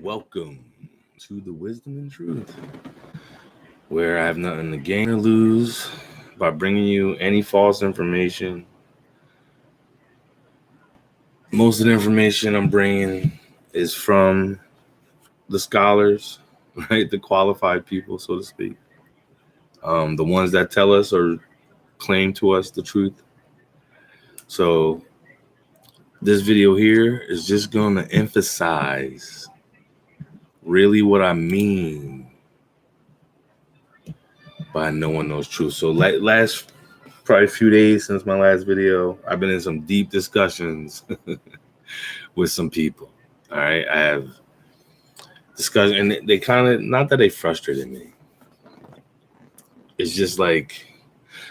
Welcome to the Wisdom and Truth, where I have nothing to gain or lose by bringing you any false information. Most of the information I'm bringing is from the scholars, right? The qualified people, so to speak. The ones that tell us or claim to us the truth. So this video here is just going to emphasize really what I mean by no one knows truth. So last probably a few days since my last video, I've been in some deep discussions with some people. All right. I have discussion, and they kind of, not that they frustrated me. It's just like,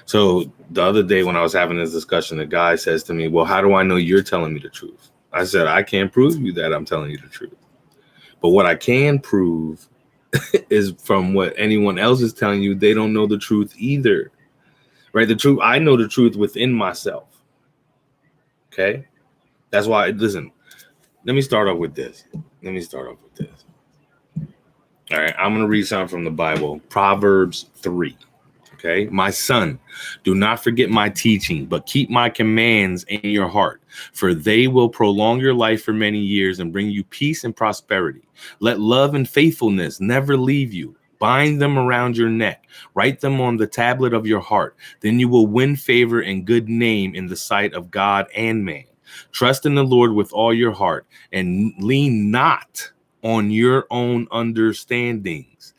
so the other day when I was having this discussion, the guy says to me, well, how do I know you're telling me the truth? I said, I can't prove you that I'm telling you the truth. But what I can prove is from what anyone else is telling you, they don't know the truth either. Right? The truth, I know the truth within myself. Okay? That's why, listen, let me start off with this. All right, I'm going to read something from the Bible, Proverbs 3. Okay, my son, do not forget my teaching, but keep my commands in your heart, for they will prolong your life for many years and bring you peace and prosperity. Let love and faithfulness never leave you. Bind them around your neck. Write them on the tablet of your heart. Then you will win favor and good name in the sight of God and man. Trust in the Lord with all your heart and lean not on your own understandings.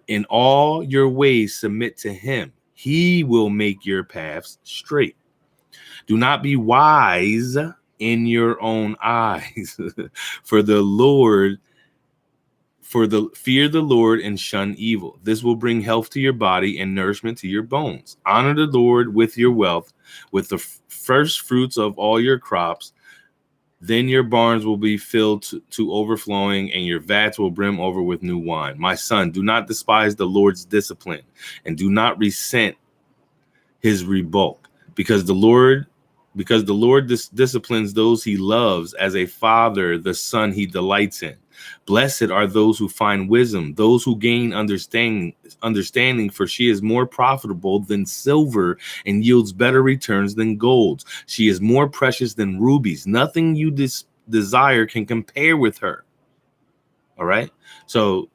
In all your ways, submit to him. He will make your paths straight. Do not be wise in your own eyes, fear the Lord and shun evil. This will bring health to your body and nourishment to your bones. Honor the Lord with your wealth, with the first fruits of all your crops. Then your barns will be filled to overflowing, and your vats will brim over with new wine. My son, do not despise the Lord's discipline, and do not resent his rebuke, because the Lord disciplines those he loves, as a father the son he delights in. Blessed are those who find wisdom, those who gain understanding, for she is more profitable than silver and yields better returns than gold. She is more precious than rubies. Nothing you desire can compare with her. All right. So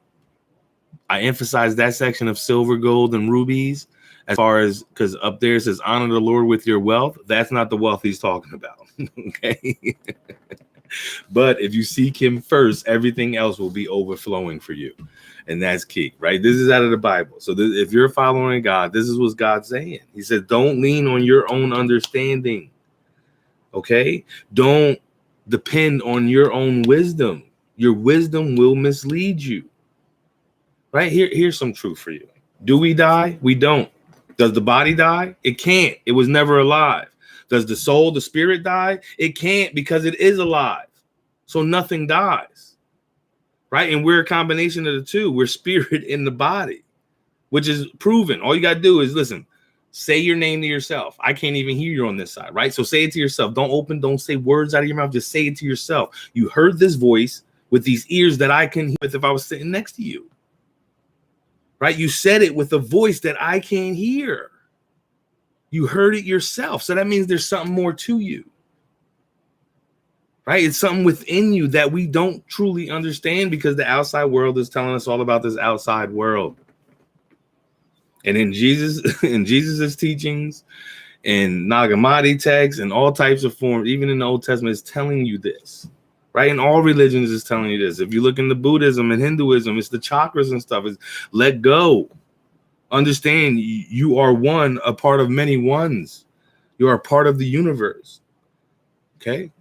I emphasize that section of silver, gold, and rubies, as far as, because up there it says honor the Lord with your wealth. That's not the wealth he's talking about. Okay. But if you seek him first, everything else will be overflowing for you. And that's key, right? This is out of the Bible. So if you're following God, this is what God's saying. He said, don't lean on your own understanding. Okay? Don't depend on your own wisdom. Your wisdom will mislead you. Right? Here's some truth for you. Do we die? We don't. Does the body die? It can't. It was never alive. Does the soul, the spirit die? It can't, because it is alive. So nothing dies, right? And we're a combination of the two. We're spirit in the body, which is proven. All you got to do is listen, say your name to yourself. I can't even hear you on this side, right? So say it to yourself. Don't say words out of your mouth. Just say it to yourself. You heard this voice with these ears that I can hear with if I was sitting next to you, right? You said it with a voice that I can't hear. You heard it yourself. So that means there's something more to you, right? It's something within you that we don't truly understand, because the outside world is telling us all about this outside world. And in Jesus's teachings, in Nag Hammadi texts, and all types of forms, even in the Old Testament, is telling you this, right? And all religions is telling you this. If you look into Buddhism and Hinduism, it's the chakras and stuff. It's let go. Understand you are one, a part of many ones. You are a part of the universe. Okay?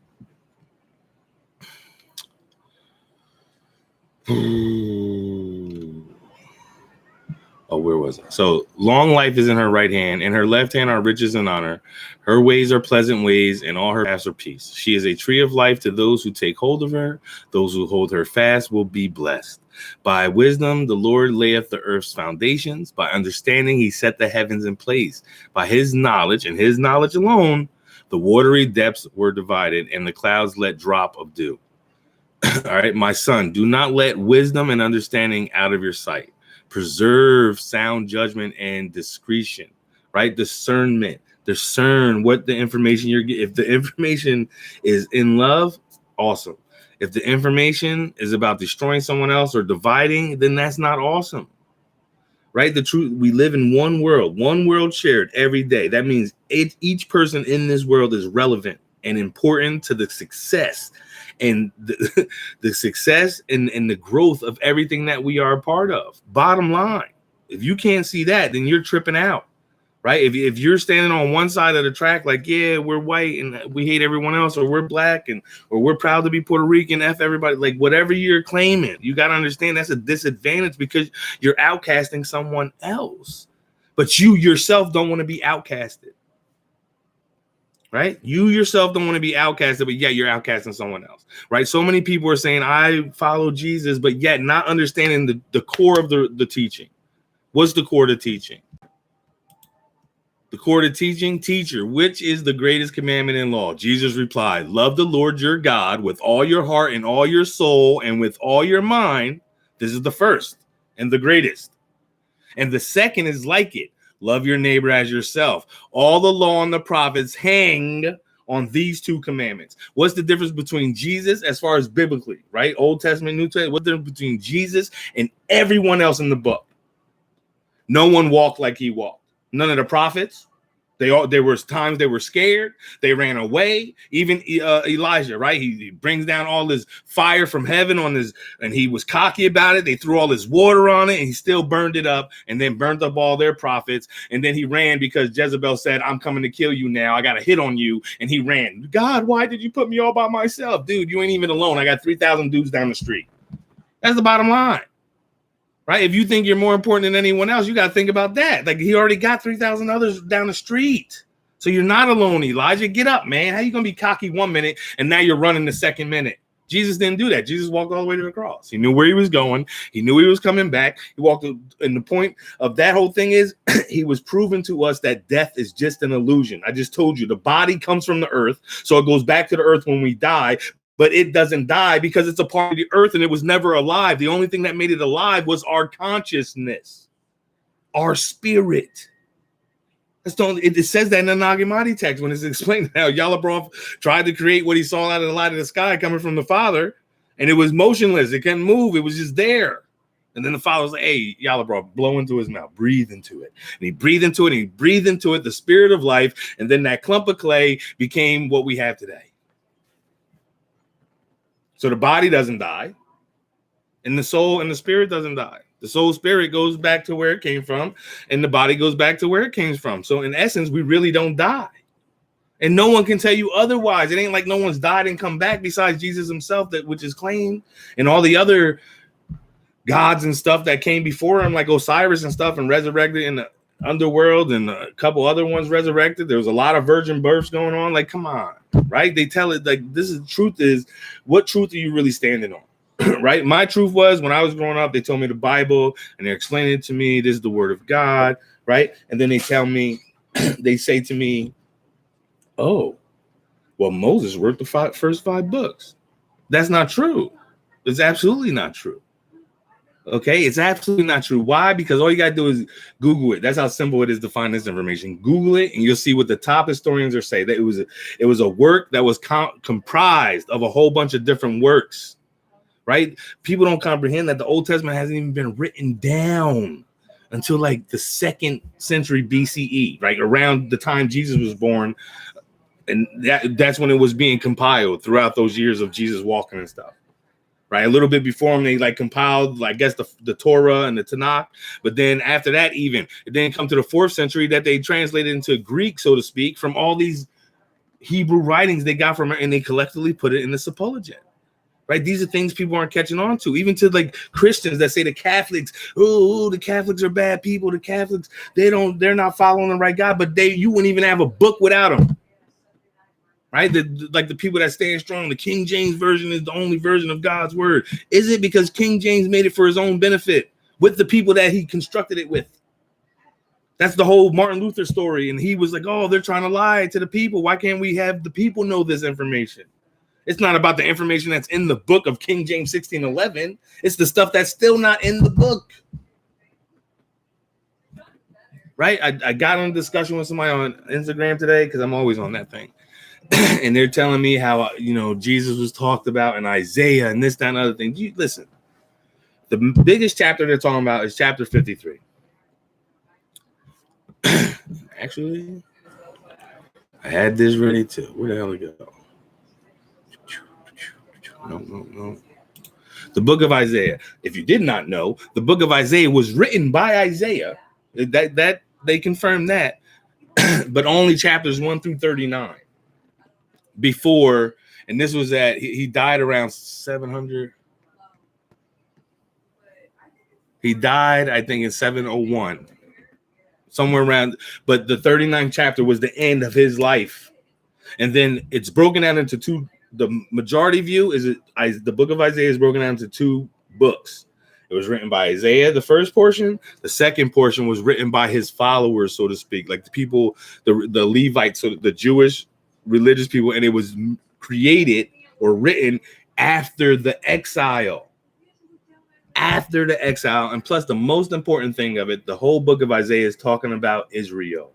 Oh, where was I? So long life is in her right hand, in her left hand are riches and honor. Her ways are pleasant ways, and all her paths are peace. She is a tree of life to those who take hold of her. Those who hold her fast will be blessed. By wisdom, the Lord layeth the earth's foundations. By understanding, he set the heavens in place. By his knowledge, and his knowledge alone, the watery depths were divided, and the clouds let drop of dew. All right, my son, do not let wisdom and understanding out of your sight. Preserve sound judgment and discretion, right? Discernment. Discern what the information you're getting. If the information is in love, awesome. If the information is about destroying someone else or dividing, then that's not awesome. Right? The truth, we live in one world shared every day. That means each person in this world is relevant and important to the success and the success and the growth of everything that we are a part of. Bottom line, if you can't see that, then you're tripping out. Right? If you're standing on one side of the track, like, yeah, we're white and we hate everyone else, or we're black and or we're proud to be Puerto Rican, F everybody, like whatever you're claiming, you got to understand that's a disadvantage because you're outcasting someone else. But you yourself don't want to be outcasted. Right? You yourself don't want to be outcasted, but yet you're outcasting someone else. Right? So many people are saying, I follow Jesus, but yet not understanding the core of the teaching. What's the core of the teaching? The core of teaching, teacher, which is the greatest commandment in law? Jesus replied, love the Lord your God with all your heart and all your soul and with all your mind. This is the first and the greatest. And the second is like it. Love your neighbor as yourself. All the law and the prophets hang on these two commandments. What's the difference between Jesus as far as biblically, right? Old Testament, New Testament. What's the difference between Jesus and everyone else in the book? No one walked like he walked. None of the prophets. There was times they were scared. They ran away. Even Elijah, right? He brings down all this fire from heaven on his, and he was cocky about it. They threw all this water on it, and he still burned it up, and then burned up all their prophets. And then he ran because Jezebel said, "I'm coming to kill you now. I got a hit on you." And he ran. God, why did you put me all by myself, dude? You ain't even alone. I got 3,000 dudes down the street. That's the bottom line. Right? If you think you're more important than anyone else, you got to think about that. Like, he already got 3,000 others down the street. So you're not alone, Elijah. Get up, man. How you going to be cocky 1 minute and now you're running the second minute? Jesus didn't do that. Jesus walked all the way to the cross. He knew where he was going. He knew he was coming back. He walked, and the point of that whole thing is he was proving to us that death is just an illusion. I just told you the body comes from the earth. So it goes back to the earth when we die. But it doesn't die because it's a part of the earth and it was never alive. The only thing that made it alive was our consciousness, our spirit. It says that in the Nag Hammadi text when it's explained how Yalabrov tried to create what he saw out of the light of the sky coming from the Father, and it was motionless. It couldn't move. It was just there. And then the Father was like, hey, Yalabrov, blow into his mouth, breathe into it. And he breathed into it, and he breathed into it, the spirit of life. And then that clump of clay became what we have today. So the body doesn't die, and the soul and the spirit doesn't die. The soul spirit goes back to where it came from, and the body goes back to where it came from. So in essence, we really don't die. And no one can tell you otherwise. It ain't like no one's died and come back besides Jesus himself, that which is claimed, and all the other gods and stuff that came before him, like Osiris and stuff, and resurrected in the underworld, and a couple other ones resurrected. There was a lot of virgin births going on. Like, come on, right? They tell it like this is truth. Is what truth are you really standing on? Right? My truth was, when I was growing up, they told me the Bible and they're explaining it to me. This is the word of God, right? And then they tell me, they say to me, oh, well, Moses wrote the first 5 books. That's not true. It's absolutely not true. Okay, it's absolutely not true. Why? Because all you got to do is Google it. That's how simple it is to find this information. Google it, and you'll see what the top historians are saying. That it was a work that was comprised of a whole bunch of different works. Right? People don't comprehend that the Old Testament hasn't even been written down until like the 2nd century BCE, right? Around the time Jesus was born. And that's when it was being compiled throughout those years of Jesus walking and stuff. Right, a little bit before him, they like compiled, I guess, the Torah and the Tanakh. But then after that, even it didn't come to the 4th century that they translated into Greek, so to speak, from all these Hebrew writings they got from it, and they collectively put it in the Septuagint. Right, these are things people aren't catching on to, even to like Christians that say the Catholics, oh, the Catholics are bad people. The Catholics, they're not following the right God, but you wouldn't even have a book without them. Right? Like the people that stand strong, the King James version is the only version of God's word. Is it because King James made it for his own benefit with the people that he constructed it with? That's the whole Martin Luther story. And he was like, oh, they're trying to lie to the people. Why can't we have the people know this information? It's not about the information that's in the book of King James 1611. It's the stuff that's still not in the book. Right? I got on a discussion with somebody on Instagram today because I'm always on that thing. And they're telling me how, Jesus was talked about in Isaiah and this, that, and other thing. Listen, the biggest chapter they're talking about is chapter 53. Actually, I had this ready too. Where the hell did it go? No. The book of Isaiah. If you did not know, the book of Isaiah was written by Isaiah. That they confirmed that, but only chapters 1 through 39. Before, and this was he died around 700. He died, I think, in 701, somewhere around. But the 39th chapter was the end of his life, and then it's broken out into two. The majority view is the book of Isaiah is broken down into two books. It was written by Isaiah, the first portion. The second portion was written by his followers, so to speak, like the people, the Levites, so the Jewish religious people, and it was created or written after the exile. After the exile, and plus the most important thing of it, the whole book of Isaiah is talking about Israel.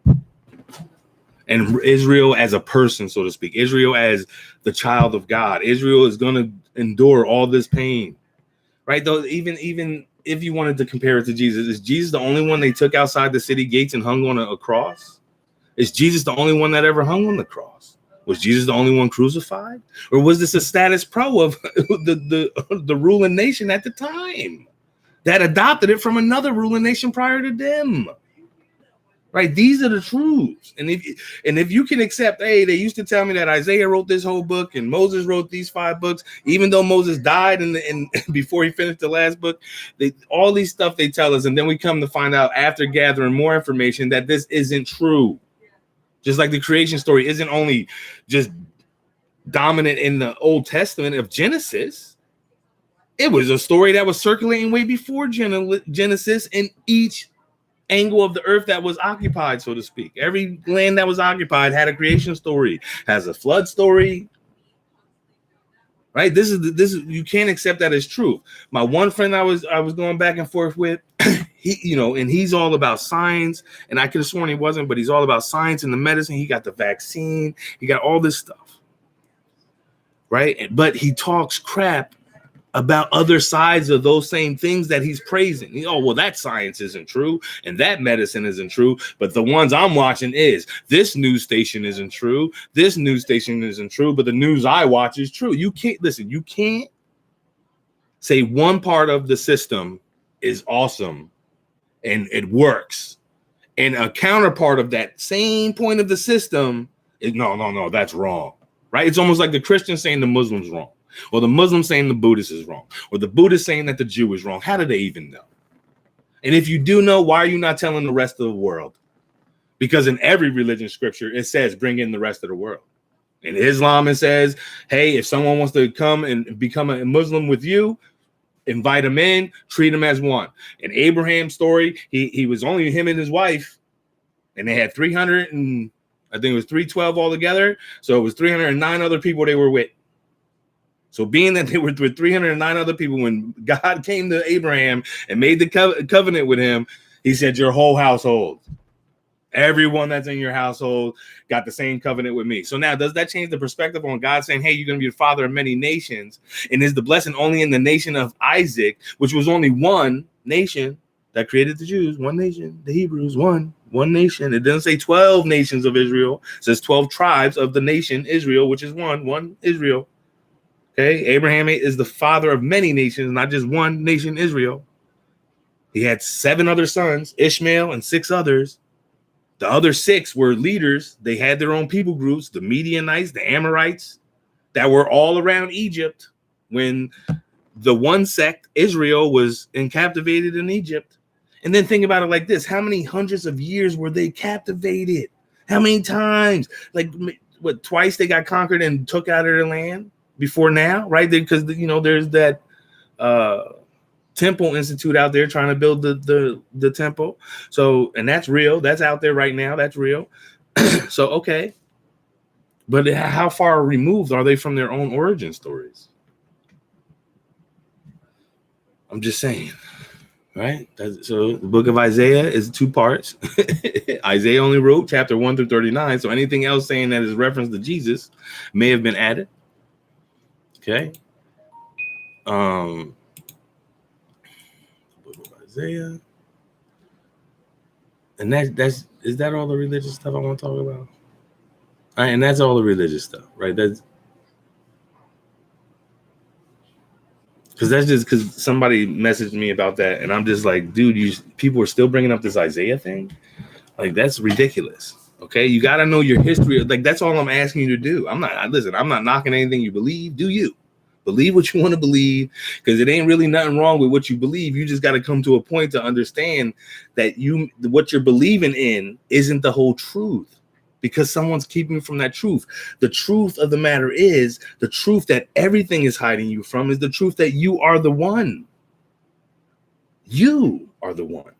And Israel as a person, so to speak. Israel as the child of God. Israel is going to endure all this pain, right? Though even if you wanted to compare it to Jesus, is Jesus the only one they took outside the city gates and hung on a cross? Is Jesus the only one that ever hung on the cross? Was Jesus the only one crucified? Or was this a status quo of the ruling nation at the time that adopted it from another ruling nation prior to them? Right, these are the truths, and if you can accept, hey, they used to tell me that Isaiah wrote this whole book and Moses wrote these 5 books, even though Moses died and before he finished the last book, all these stuff they tell us, and then we come to find out after gathering more information that this isn't true. Just like the creation story isn't only just dominant in the Old Testament of Genesis, it was a story that was circulating way before Genesis in each angle of the earth that was occupied, so to speak. Every land that was occupied had a creation story, has a flood story. Right? This is you can't accept that as truth. My one friend I was going back and forth with, he, and he's all about science, and I could have sworn he wasn't, but he's all about science and the medicine. He got the vaccine, he got all this stuff. Right? But he talks crap about other sides of those same things that he's praising. Well, that science isn't true, and that medicine isn't true, but the ones I'm watching is. This news station isn't true. This news station isn't true, but the news I watch is true. You can't say one part of the system is awesome and it works, and a counterpart of that same point of the system is no, that's wrong. Right? It's almost like the Christians saying the Muslims wrong. Or the Muslim saying the Buddhist is wrong, or the Buddhist saying that the Jew is wrong. How do they even know? And if you do know, why are you not telling the rest of the world? Because in every religion scripture, it says, bring in the rest of the world. In Islam, it says, hey, if someone wants to come and become a Muslim with you, invite them in, treat them as one. In Abraham's story, he was only him and his wife, and they had 300 and I think it was 312 altogether. So it was 309 other people they were with. So being that they were with 309 other people, when God came to Abraham and made the covenant with him, he said, your whole household, everyone that's in your household got the same covenant with me. So now, does that change the perspective on God saying, hey, you're going to be the father of many nations? And is the blessing only in the nation of Isaac, which was only one nation that created the Jews, one nation, the Hebrews, one nation. It doesn't say 12 nations of Israel. It says 12 tribes of the nation Israel, which is one Israel. Okay, Abraham is the father of many nations, not just one nation, Israel. He had 7 other sons, Ishmael and 6 others. The other 6 were leaders. They had their own people groups, the Midianites, the Amorites, that were all around Egypt when the one sect, Israel, was captivated in Egypt. And then think about it like this. How many hundreds of years were they captivated? How many times? Like, what, twice they got conquered and took out of their land? Before now, right? Because there's that temple institute out there trying to build the temple. So, and that's real. That's out there right now. That's real. So, okay. But how far removed are they from their own origin stories? I'm just saying, right? So the book of Isaiah is 2 parts. Isaiah only wrote chapter 1 through 39. So anything else saying that is reference to Jesus may have been added. Okay. Book of Isaiah. And is that all the religious stuff I want to talk about? And that's all the religious stuff, right? That's because somebody messaged me about that, and I'm just like, dude, people are still bringing up this Isaiah thing. Like, that's ridiculous. Okay, you got to know your history. Like, that's all I'm asking you to do. I'm not knocking anything you believe. Do you believe what you want to believe? Because it ain't really nothing wrong with what you believe. You just got to come to a point to understand that what you're believing in isn't the whole truth, because someone's keeping you from that truth. The truth of the matter is, the truth that everything is hiding you from is the truth that you are the one. You are the one.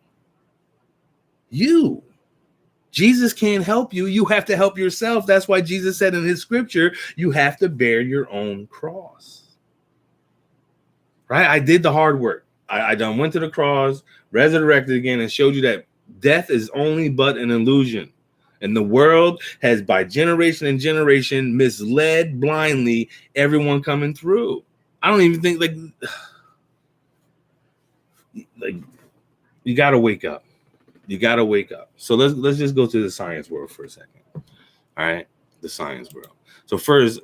Jesus can't help you. You have to help yourself. That's why Jesus said in his scripture, you have to bear your own cross. Right? I did the hard work. I done went to the cross, resurrected again, and showed you that death is only but an illusion. And the world has, by generation and generation, misled blindly everyone coming through. I don't even think like you got to wake up. You got to wake up. So let's just go to the science world for a second. All right, the science world. So first,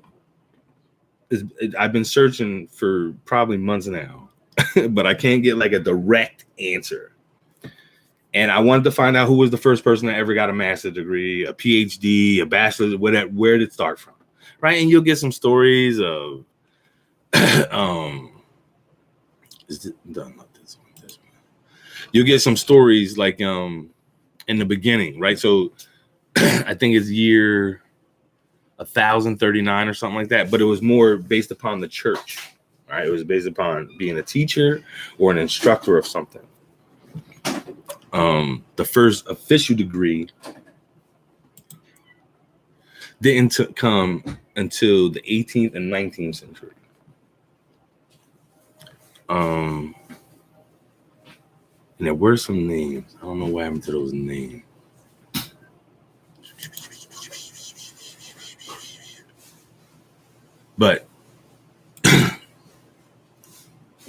I've been searching for probably months now, but I can't get like a direct answer. And I wanted to find out who was the first person that ever got a master's degree, a PhD, a bachelor's, whatever. Where did it start from? Right, and you'll get some stories of, is it done? Not this one. This one. You'll get some stories like in the beginning, right? So I think it's year 1039 or something like that, but it was more based upon the church, right? It was based upon being a teacher or an instructor of something. The first official degree didn't come until the 18th and 19th century. And there were some names. I don't know what happened to those names. But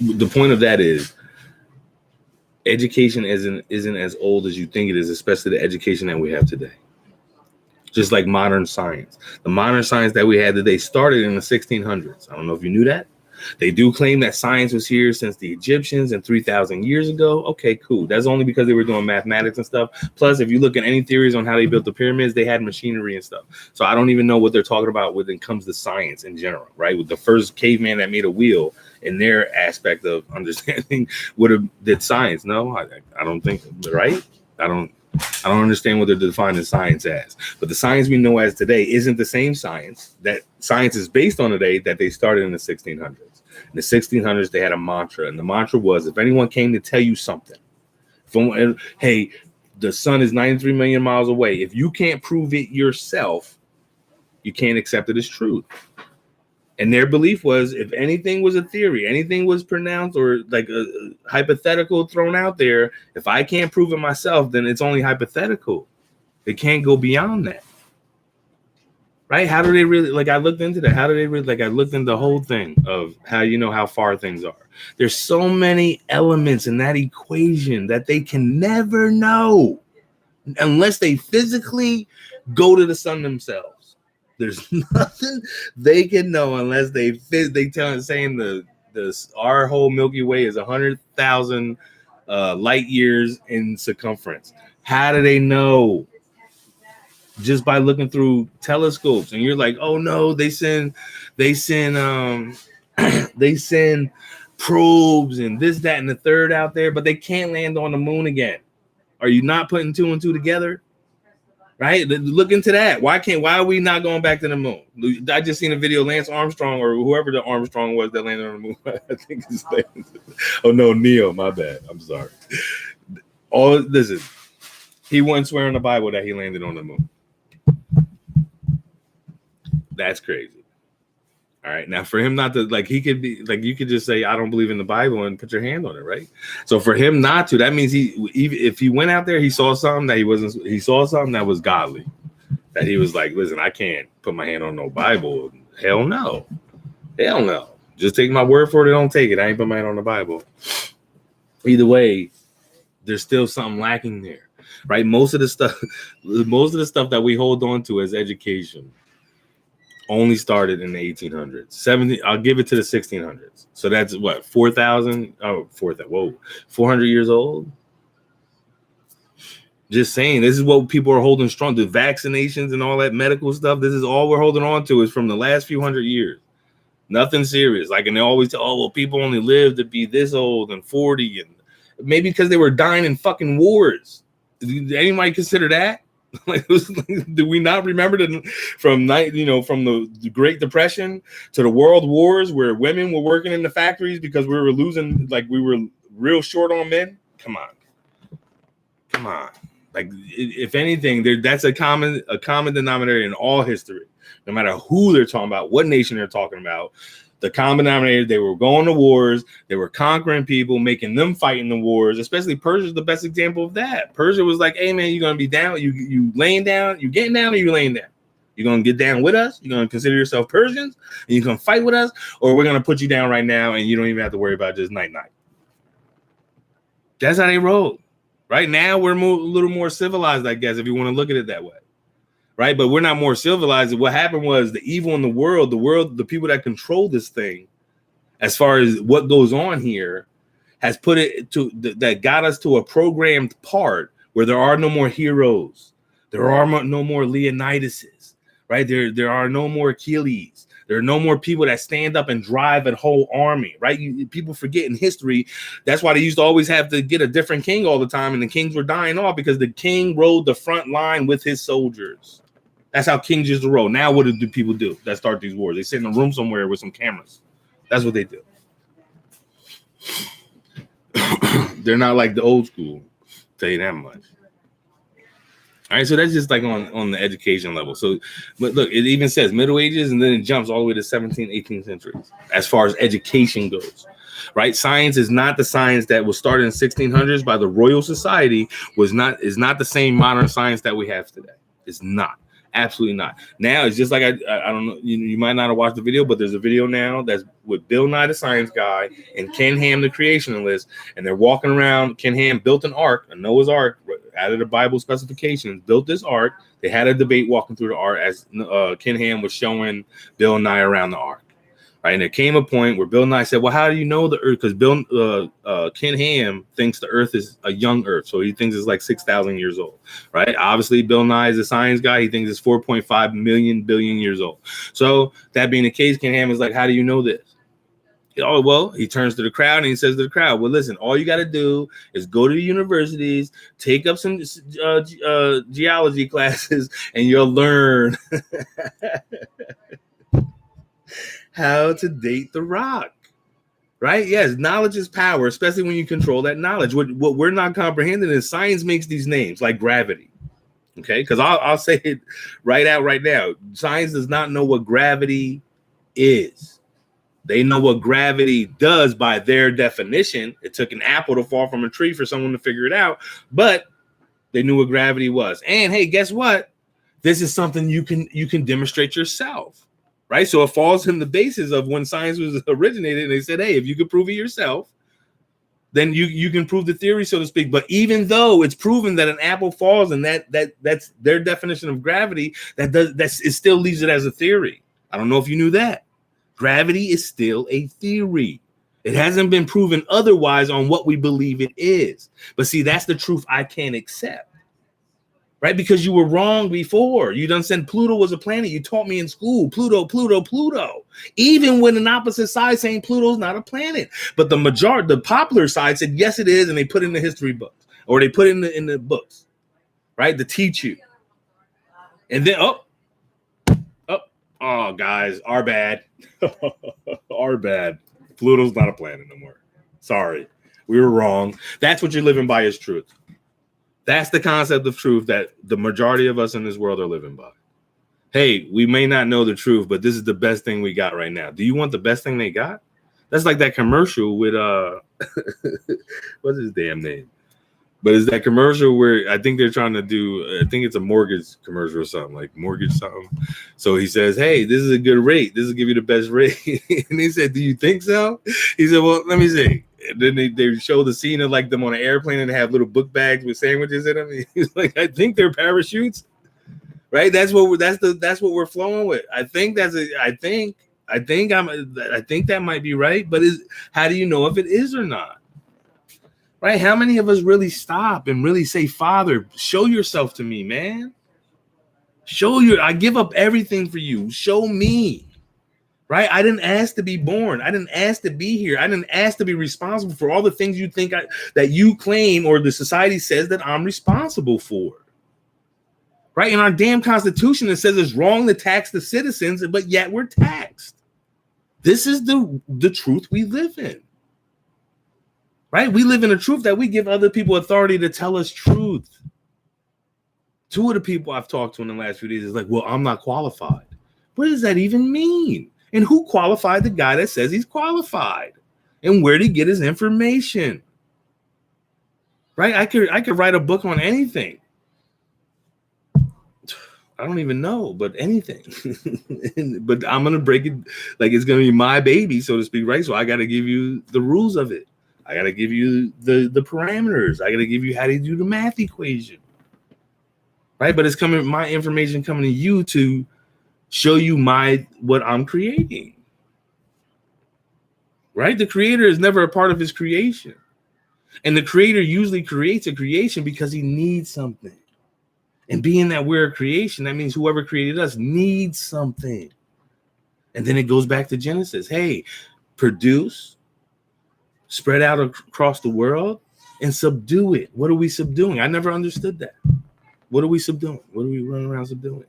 the point of that is, education isn't as old as you think it is, especially the education that we have today. Just like modern science. The modern science that we had today started in the 1600s. I don't know if you knew that. They do claim that science was here since the Egyptians and 3,000 years ago. Okay, cool. That's only because they were doing mathematics and stuff. Plus, if you look at any theories on how they built the pyramids, they had machinery and stuff. So I don't even know what they're talking about when it comes to science in general, right? With the first caveman that made a wheel, in their aspect of understanding would have did science. No, I don't think, right? I don't understand what they're defining science as. But the science we know as today isn't the same science that science is based on today that they started in the 1600s. In the 1600s, they had a mantra, and the mantra was, if anyone came to tell you something, hey, the sun is 93 million miles away. If you can't prove it yourself, you can't accept it as truth. And their belief was, if anything was a theory, anything was pronounced or like a hypothetical thrown out there, if I can't prove it myself, then it's only hypothetical. It can't go beyond that. Right? How do they really, like, I looked into that. How do they really, like, I looked into the whole thing of how you know how far things are. There's so many elements in that equation that they can never know unless they physically go to the sun themselves. There's nothing they can know unless they saying our whole Milky Way is 100,000 light years in circumference. How do they know? Just by looking through telescopes, and you're like, oh no, they send they send probes and this, that, and the third out there, but they can't land on the moon again. Are you not putting 2 and 2 together? Right? Look into that. Why are we not going back to the moon? I just seen a video, Lance Armstrong or whoever the Armstrong was that landed on the moon. I think it's oh no, Neil, my bad. I'm sorry. Listen, he wouldn't swear in the Bible that he landed on the moon. That's crazy. All right. Now, for him not to, like, he could be like, you could just say, I don't believe in the Bible and put your hand on it, right? So for him not to, that means even if he went out there, he saw something that he saw something that was godly, that he was like, listen, I can't put my hand on no Bible. Hell no. Hell no. Just take my word for it. Don't take it. I ain't put my hand on the Bible. Either way, there's still something lacking there, right? Most of the stuff that we hold on to as education only started in the 1800s. 70, I'll give it to the 1600s. So that's what, 4,000? Oh, 4,000. Whoa, 400 years old. Just saying, this is what people are holding strong. The vaccinations and all that medical stuff, this is all we're holding on to is from the last few hundred years. Nothing serious. Like, and they always tell, oh, well, people only live to be this old and 40, and maybe because they were dying in fucking wars. Did anybody consider that? Like, do we not remember from the Great Depression to the World Wars, where women were working in the factories because we were losing, like, we were real short on men? Come on. Like, if anything, that's a common denominator in all history. No matter who they're talking about, what nation they're talking about, the common denominator, they were going to wars, they were conquering people, making them fight in the wars. Especially Persia is the best example of that. Persia was like, hey man, you're gonna be down, you laying down, you getting down, or you laying down? You're gonna get down with us? You're gonna consider yourself Persians and you can fight with us, or we're gonna put you down right now and you don't even have to worry about just night. That's how they rolled. Right now, we're a little more civilized, I guess, if you want to look at it that way. Right, but we're not more civilized. What happened was the evil in the world, the people that control this thing, as far as what goes on here, has put it to that got us to a programmed part where there are no more heroes, there are no more Leonidases, right? There are no more Achilles. There are no more people that stand up and drive a whole army, right? People forget in history. That's why they used to always have to get a different king all the time, and the kings were dying off because the king rode the front line with his soldiers. That's how kings used to roll. Now, what do people do that start these wars? They sit in a room somewhere with some cameras. That's what they do. They're not like the old school, I'll tell you that much. All right, so that's just like on the education level. So, but look, it even says Middle Ages, and then it jumps all the way to 17th, 18th centuries as far as education goes. Right, science is not the science that was started in 1600s by the Royal Society. Is not the same modern science that we have today. It's not. Absolutely not. Now it's just like I don't know. You might not have watched the video, but there's a video now that's with Bill Nye the Science Guy and Ken Ham the Creationalist, and they're walking around. Ken Ham built an ark, a Noah's Ark, out of the Bible specifications. Built this ark. They had a debate walking through the ark as Ken Ham was showing Bill Nye around the ark. Right, and there came a point where Bill Nye said, "Well, how do you know the Earth?" Because Ken Ham thinks the Earth is a young Earth, so he thinks it's like 6,000 years old. Right? Obviously, Bill Nye is a science guy; he thinks it's 4.5 billion years old. So that being the case, Ken Ham is like, "How do you know this?" Oh, well, he turns to the crowd and he says to the crowd, "Well, listen, all you got to do is go to the universities, take up some geology classes, and you'll learn." How to date the rock, right? Yes, knowledge is power, especially when you control that knowledge. What we're not comprehending is science makes these names like gravity, okay? Because I'll say it right now. Science does not know what gravity is. They know what gravity does by their definition. It took an apple to fall from a tree for someone to figure it out, but they knew what gravity was. And hey, guess what? This is something you can demonstrate yourself. Right, so it falls in the basis of when science was originated, and they said, "Hey, if you could prove it yourself, then you can prove the theory, so to speak." But even though it's proven that an apple falls, and that's their definition of gravity, it still leaves it as a theory. I don't know if you knew that. Gravity is still a theory. It hasn't been proven otherwise on what we believe it is. But see, that's the truth I can't accept. Right? Because you were wrong before. You done said Pluto was a planet. You taught me in school, Pluto. Even when an opposite side saying Pluto's not a planet. But the popular side said, yes, it is. And they put it in the history books, or they put it in the books, right? To teach you. And then, guys, our bad. Our bad. Pluto's not a planet no more. Sorry. We were wrong. That's what you're living by is truth. That's the concept of truth that the majority of us in this world are living by. Hey, we may not know the truth, but this is the best thing we got right now. Do you want the best thing they got? That's like that commercial with what's his damn name? But it's that commercial where I think they're trying to do, I think it's a mortgage commercial or something, like mortgage something. So he says, hey, this is a good rate. This will give you the best rate. And he said, do you think so? He said, well, let me see. And then they show the scene of like them on an airplane and they have little book bags with sandwiches in them. He's like, I think they're parachutes. Right? That's what we're flowing with. I think that might be right. But how do you know if it is or not? Right? How many of us really stop and really say, Father, show yourself to me, man. I give up everything for you. Show me. Right? I didn't ask to be born. I didn't ask to be here. I didn't ask to be responsible for all the things you think that you claim or the society says that I'm responsible for. Right? In our damn Constitution, it says it's wrong to tax the citizens, but yet we're taxed. This is the truth we live in. Right? We live in a truth that we give other people authority to tell us truth. Two of the people I've talked to in the last few days is like, well, I'm not qualified. What does that even mean? And who qualified the guy that says he's qualified? And where did he get his information? Right? I could write a book on anything. I don't even know, but anything. But I'm going to break it like it's going to be my baby, so to speak, right? So I got to give you the rules of it. I got to give you the parameters. I got to give you how to do the math equation. Right? But it's my information coming to you to show you what I'm creating. Right? The creator is never a part of his creation. And the creator usually creates a creation because he needs something. And being that we're a creation, that means whoever created us needs something. And then it goes back to Genesis. Hey, produce, spread out across the world, and subdue it. What are we subduing? I never understood that. What are we subduing? What are we running around subduing?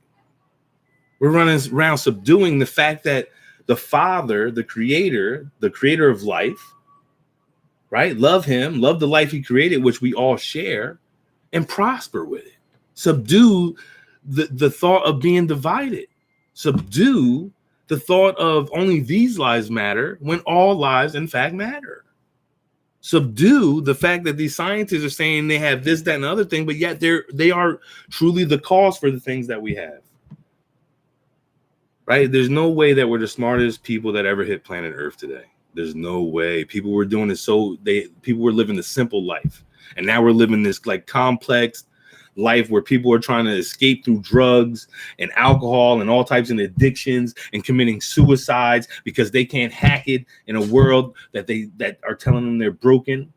We're running around subduing the fact that the Father, the creator of life, right? Love him, love the life he created, which we all share, and prosper with it. Subdue the thought of being divided. Subdue the thought of only these lives matter when all lives, in fact, matter. Subdue the fact that these scientists are saying they have this, that, and other thing, but yet they are truly the cause for the things that we have. Right? There's no way that we're the smartest people that ever hit planet Earth today. There's no way. People were doing it people were living the simple life. And now we're living this like complex life where people are trying to escape through drugs and alcohol and all types of addictions and committing suicides because they can't hack it in a world that are telling them they're broken.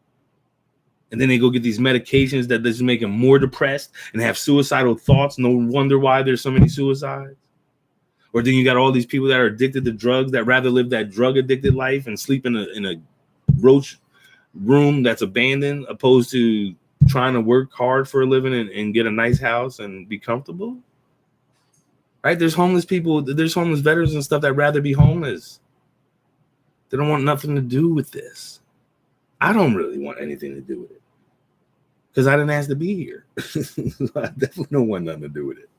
And then they go get these medications that just make them more depressed and have suicidal thoughts. No wonder why there's so many suicides. Or then you got all these people that are addicted to drugs that rather live that drug addicted life and sleep in a roach room that's abandoned opposed to trying to work hard for a living and get a nice house and be comfortable. Right? There's homeless people, there's homeless veterans and stuff that rather be homeless. They don't want nothing to do with this. I don't really want anything to do with it because I didn't ask to be here. I definitely don't want nothing to do with it.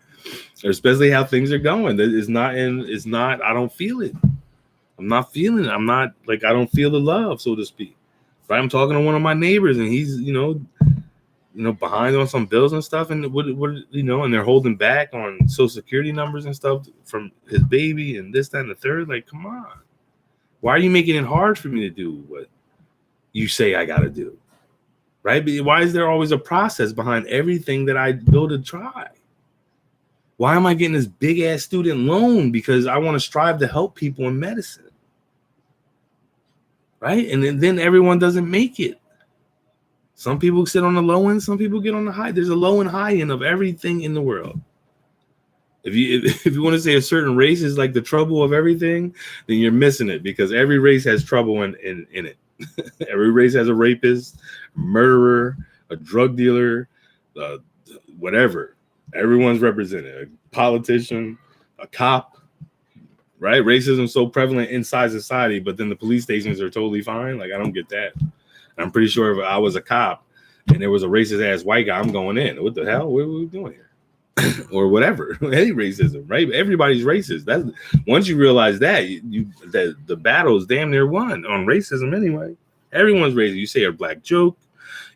Especially how things are going. It's not, I don't feel it. I'm not feeling it. I don't feel the love, so to speak. Right? I'm talking to one of my neighbors and he's, behind on some bills and stuff, and and they're holding back on Social Security numbers and stuff from his baby and this, that, and the third. Like, come on. Why are you making it hard for me to do what you say I got to do? Right? But why is there always a process behind everything that I go to try? Why am I getting this big ass student loan? Because I want to strive to help people in medicine. Right? And then everyone doesn't make it. Some people sit on the low end, some people get on the high. There's a low and high end of everything in the world. If you want to say a certain race is like the trouble of everything, then you're missing it because every race has trouble in it. Every race has a rapist, murderer, a drug dealer, whatever. Everyone's represented. A politician, a cop, right? Racism is so prevalent inside society, but then the police stations are totally fine. Like, I don't get that. I'm pretty sure if I was a cop and there was a racist ass white guy, I'm going in. What the hell? What are we doing here? or whatever, any racism, right? Everybody's racist. That's once you realize that that the battle is damn near won on racism anyway. Everyone's racist. You say a black joke,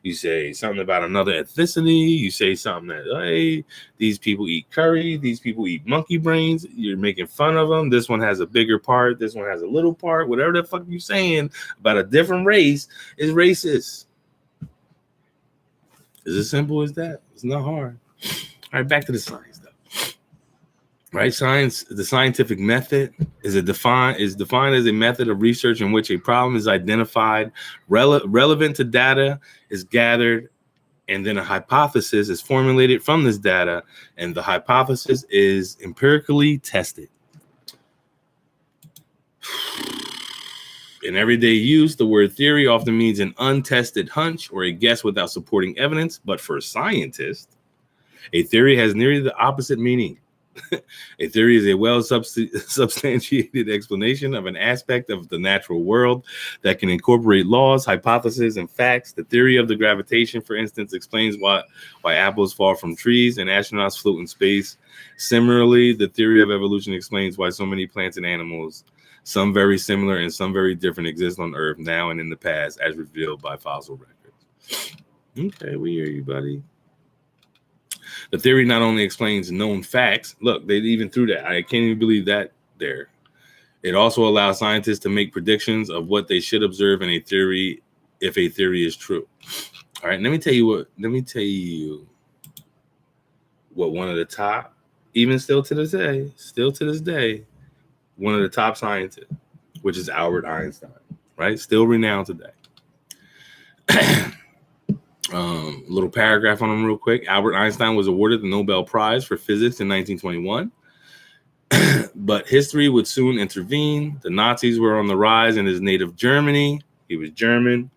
you say something about another ethnicity, you say something that, hey, these people eat curry, these people eat monkey brains, you're making fun of them. This one has a bigger part, this one has a little part. Whatever the fuck you saying about a different race is racist. It's as simple as that. It's not hard. All right, back to the science though. Right, science, the scientific method is defined as a method of research in which a problem is identified, relevant to data is gathered, and then a hypothesis is formulated from this data, and the hypothesis is empirically tested. In everyday use, the word theory often means an untested hunch or a guess without supporting evidence, but for scientists, a theory has nearly the opposite meaning. A theory is a well-substantiated explanation of an aspect of the natural world that can incorporate laws, hypotheses, and facts. The theory of the gravitation, for instance, explains why apples fall from trees and astronauts float in space. Similarly, the theory of evolution explains why so many plants and animals, some very similar and some very different, exist on Earth now and in the past, as revealed by fossil records. Okay, we hear you, buddy. The theory not only explains known facts, look, they even threw that. I can't even believe that there. It also allows scientists to make predictions of what they should observe in a theory if a theory is true. All right, let me tell you what one of the top, even still to this day, one of the top scientists, which is Albert Einstein, right? Still renowned today. Little paragraph on him real quick. Albert Einstein was awarded the Nobel Prize for Physics in 1921, but history would soon intervene. The Nazis were on the rise in his native Germany. He was German,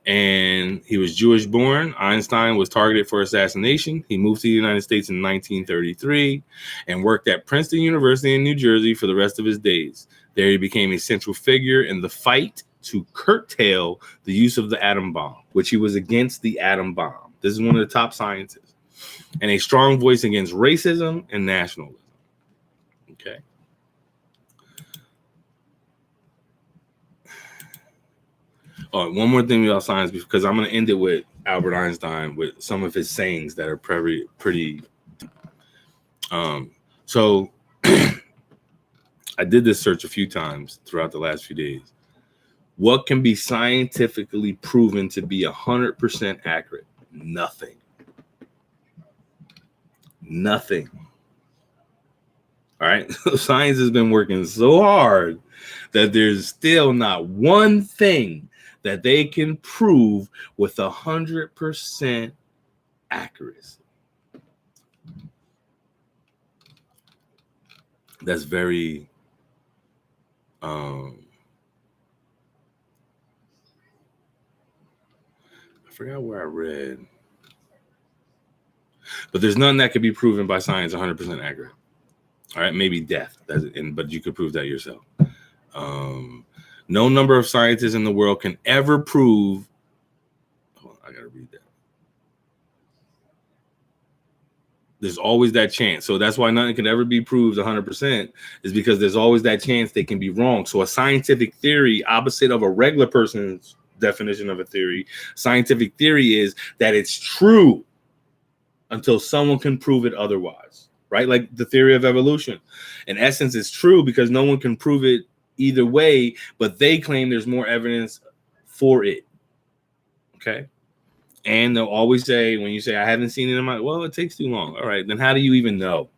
and he was Jewish born. Einstein was targeted for assassination. He moved to the United States in 1933 and worked at Princeton University in New Jersey for the rest of his days. There he became a central figure in the fight to curtail the use of the atom bomb, which he was against the atom bomb. This is one of the top scientists, and a strong voice against racism and nationalism. Okay. Oh, one more thing about science, because I'm going to end it with Albert Einstein with some of his sayings that are pretty. So I did this search a few times throughout the last few days. What can be scientifically proven to be 100% accurate? Nothing. All right. Science has been working so hard that there's still not one thing that they can prove with 100% accuracy. That's very I forgot where I read, but there's none that could be proven by science 100% accurate. All right, maybe death, but you could prove that yourself. No number of scientists in the world can ever prove. Hold on, I gotta read that. There's always that chance. So that's why nothing can ever be proved 100%, is because there's always that chance they can be wrong. So a scientific theory, opposite of a regular person's definition of a theory, scientific theory is that it's true until someone can prove it otherwise, right? Like the theory of evolution. In essence, it's true because no one can prove it either way, but they claim there's more evidence for it. Okay. And they'll always say, when you say, I haven't seen it in my, well, it takes too long. All right, then how do you even know?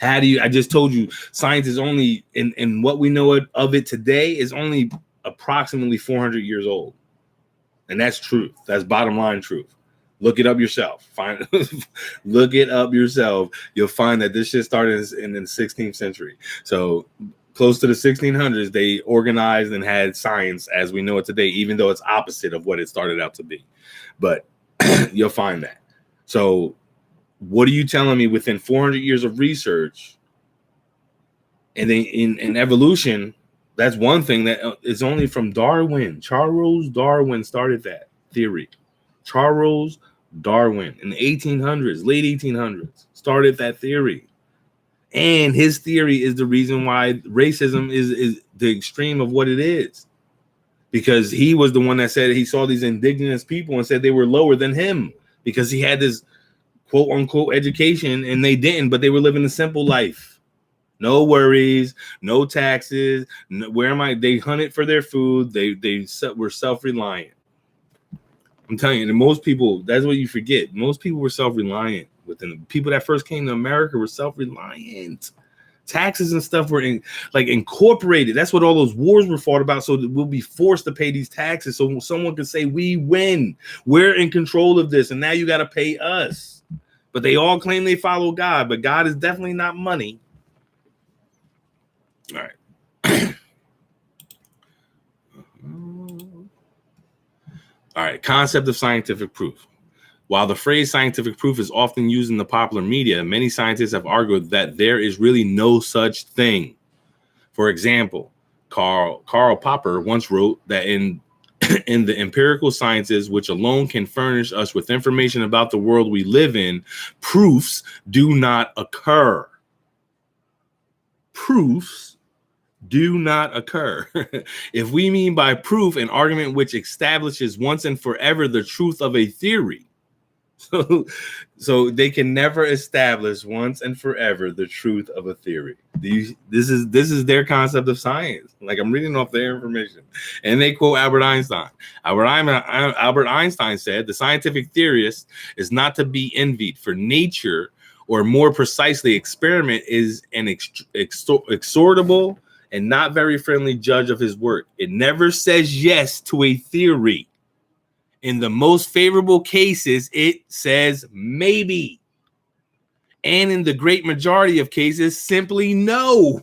I just told you, science is only, in what we know of it today, is only approximately 400 years old. And that's truth. That's bottom line truth. Look it up yourself. Look it up yourself. You'll find that this shit started in the 16th century. So close to the 1600s, they organized and had science as we know it today, even though it's opposite of what it started out to be. But you'll find that. So what are you telling me within 400 years of research? And then in evolution, that's one thing that is only from Darwin. Charles Darwin started that theory. Charles Darwin in the 1800s, late 1800s. started that theory. And his theory is the reason why racism is the extreme of what it is. Because he was the one that said he saw these indigenous people and said they were lower than him because he had this quote unquote education and they didn't, but they were living a simple life. No worries, no taxes. They hunted for their food. They were self-reliant. I'm telling you, and most people, that's what you forget. Most people were self-reliant. Within the people that first came to America were self-reliant. Taxes and stuff were incorporated. That's what all those wars were fought about. So that we'll be forced to pay these taxes. So someone can say, we win. We're in control of this. And now you got to pay us. But they all claim they follow God. But God is definitely not money. All right. All right. Concept of scientific proof. While the phrase scientific proof is often used in the popular media, many scientists have argued that there is really no such thing. For example, Karl Popper once wrote that in the empirical sciences, which alone can furnish us with information about the world we live in, proofs do not occur. Proofs do not occur. If we mean by proof an argument which establishes once and forever the truth of a theory, so they can never establish once and forever the truth of a theory. This is their concept of science. Like, I'm reading off their information, and they quote Albert Einstein. Albert Einstein said, "The scientific theorist is not to be envied, for nature, or more precisely, experiment, is an exhortable and not very friendly judge of his work. It never says yes to a theory. In the most favorable cases, it says maybe. And in the great majority of cases, simply no."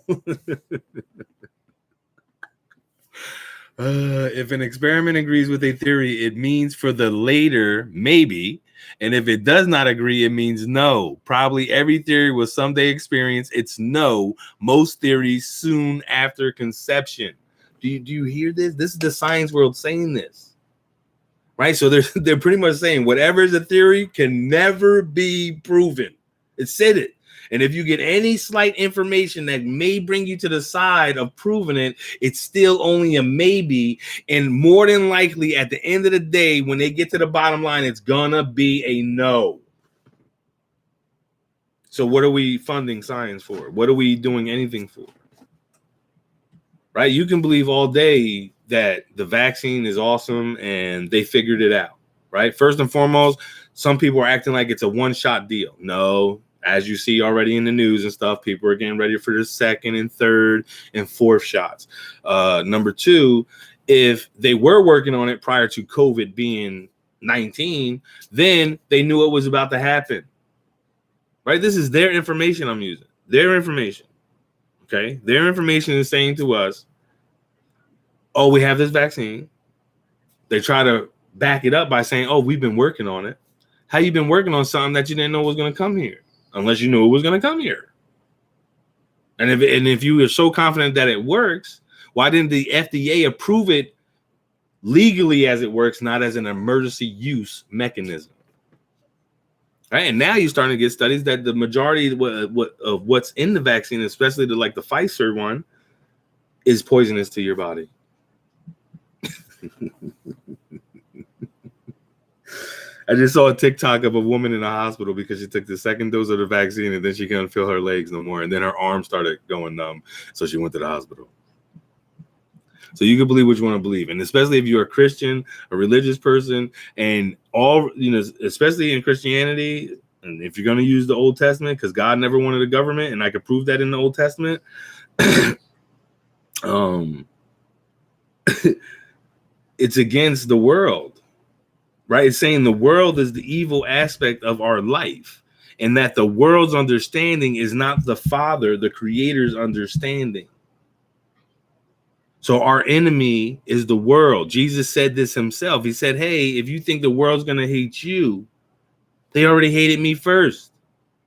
If an experiment agrees with a theory, it means for the later maybe. And if it does not agree, it means no. Probably every theory will someday experience its no. Most theories soon after conception. Do you hear this? This is the science world saying this. Right, so they're pretty much saying whatever is a theory can never be proven. It said it. And if you get any slight information that may bring you to the side of proving it, it's still only a maybe. And more than likely, at the end of the day, when they get to the bottom line, it's gonna be a no. So what are we funding science for? What are we doing anything for? Right? You can believe all day that the vaccine is awesome and they figured it out, right? First and foremost, some people are acting like it's a one-shot deal. No, as you see already in the news and stuff, people are getting ready for the second and third and fourth shots. Number two, if they were working on it prior to COVID being 19, then they knew it was about to happen, right? This is their information I'm using, their information, okay? Their information is saying to us, oh, we have this vaccine. They try to back it up by saying, oh, we've been working on it. How you been working on something that you didn't know was going to come here? Unless you knew it was going to come here. And if you are so confident that it works, why didn't the FDA approve it legally as it works, not as an emergency use mechanism? Right? And now you're starting to get studies that the majority of what's in the vaccine, especially the Pfizer one, is poisonous to your body. I just saw a TikTok of a woman in a hospital because she took the second dose of the vaccine and then she couldn't feel her legs no more. And then her arm started going numb. So she went to the hospital. So you can believe what you want to believe. And especially if you're a Christian, a religious person, and all, especially in Christianity, and if you're going to use the Old Testament, because God never wanted a government, and I could prove that in the Old Testament. It's against the world, right? It's saying the world is the evil aspect of our life, and that the world's understanding is not the Father, the Creator's understanding. So our enemy is the world. Jesus said this himself. He said, hey, if you think the world's going to hate you, they already hated me first.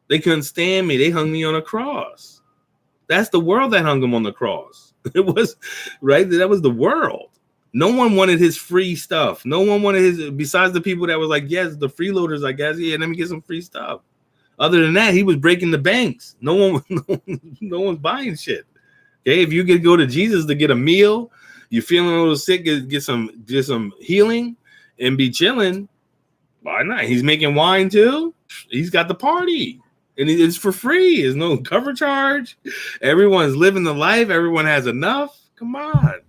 They couldn't stand me. They hung me on a cross. That's the world that hung him on the cross. It was, right? That was the world. No one wanted his free stuff. No one wanted his, besides the people that was like, yes, the freeloaders, I guess. Yeah, let me get some free stuff. Other than that, he was breaking the banks. No one's buying shit. Okay, if you could go to Jesus to get a meal, you're feeling a little sick, get some healing, and be chilling. Why not? He's making wine too. He's got the party, and it's for free. There's no cover charge. Everyone's living the life. Everyone has enough. Come on,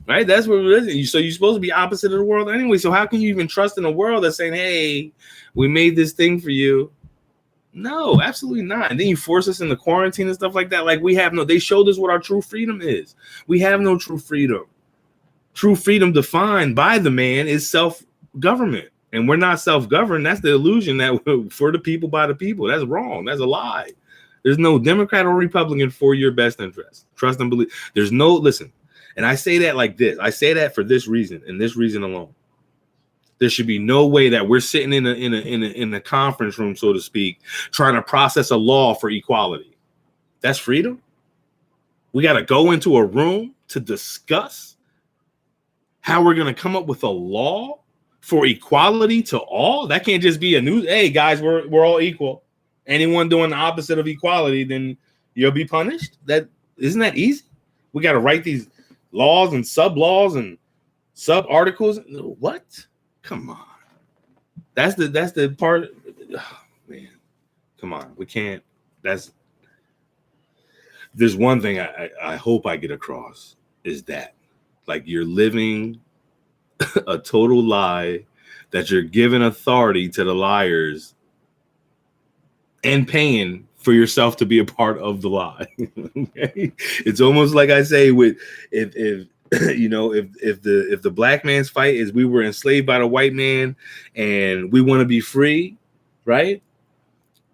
right? That's what it is. So you're supposed to be opposite of the world anyway. So how can you even trust in a world that's saying, "Hey, we made this thing for you"? No, absolutely not. And then you force us into quarantine and stuff like that. Like they showed us what our true freedom is. We have no true freedom. True freedom defined by the man is self-government. And we're not self-governed. That's the illusion that we're for the people, by the people. That's wrong. That's a lie. There's no Democrat or Republican for your best interest. Trust and believe. There's no, listen, and I say that like this. I say that for this reason and this reason alone. There should be no way that we're sitting in a conference room, so to speak, trying to process a law for equality. That's freedom. We got to go into a room to discuss how we're going to come up with a law for equality to all. That can't just be a news. Hey guys, we're all equal. Anyone doing the opposite of equality, then you'll be punished. That isn't that easy. We got to write these laws and sub laws and sub articles. What? Come on. That's the part. Oh, man, come on. We can't. There's one thing I hope I get across is that, like, you're living a total lie, that you're giving authority to the liars and paying for yourself to be a part of the lie. Okay? It's almost like I say with if if the black man's fight is we were enslaved by the white man and we want to be free, right?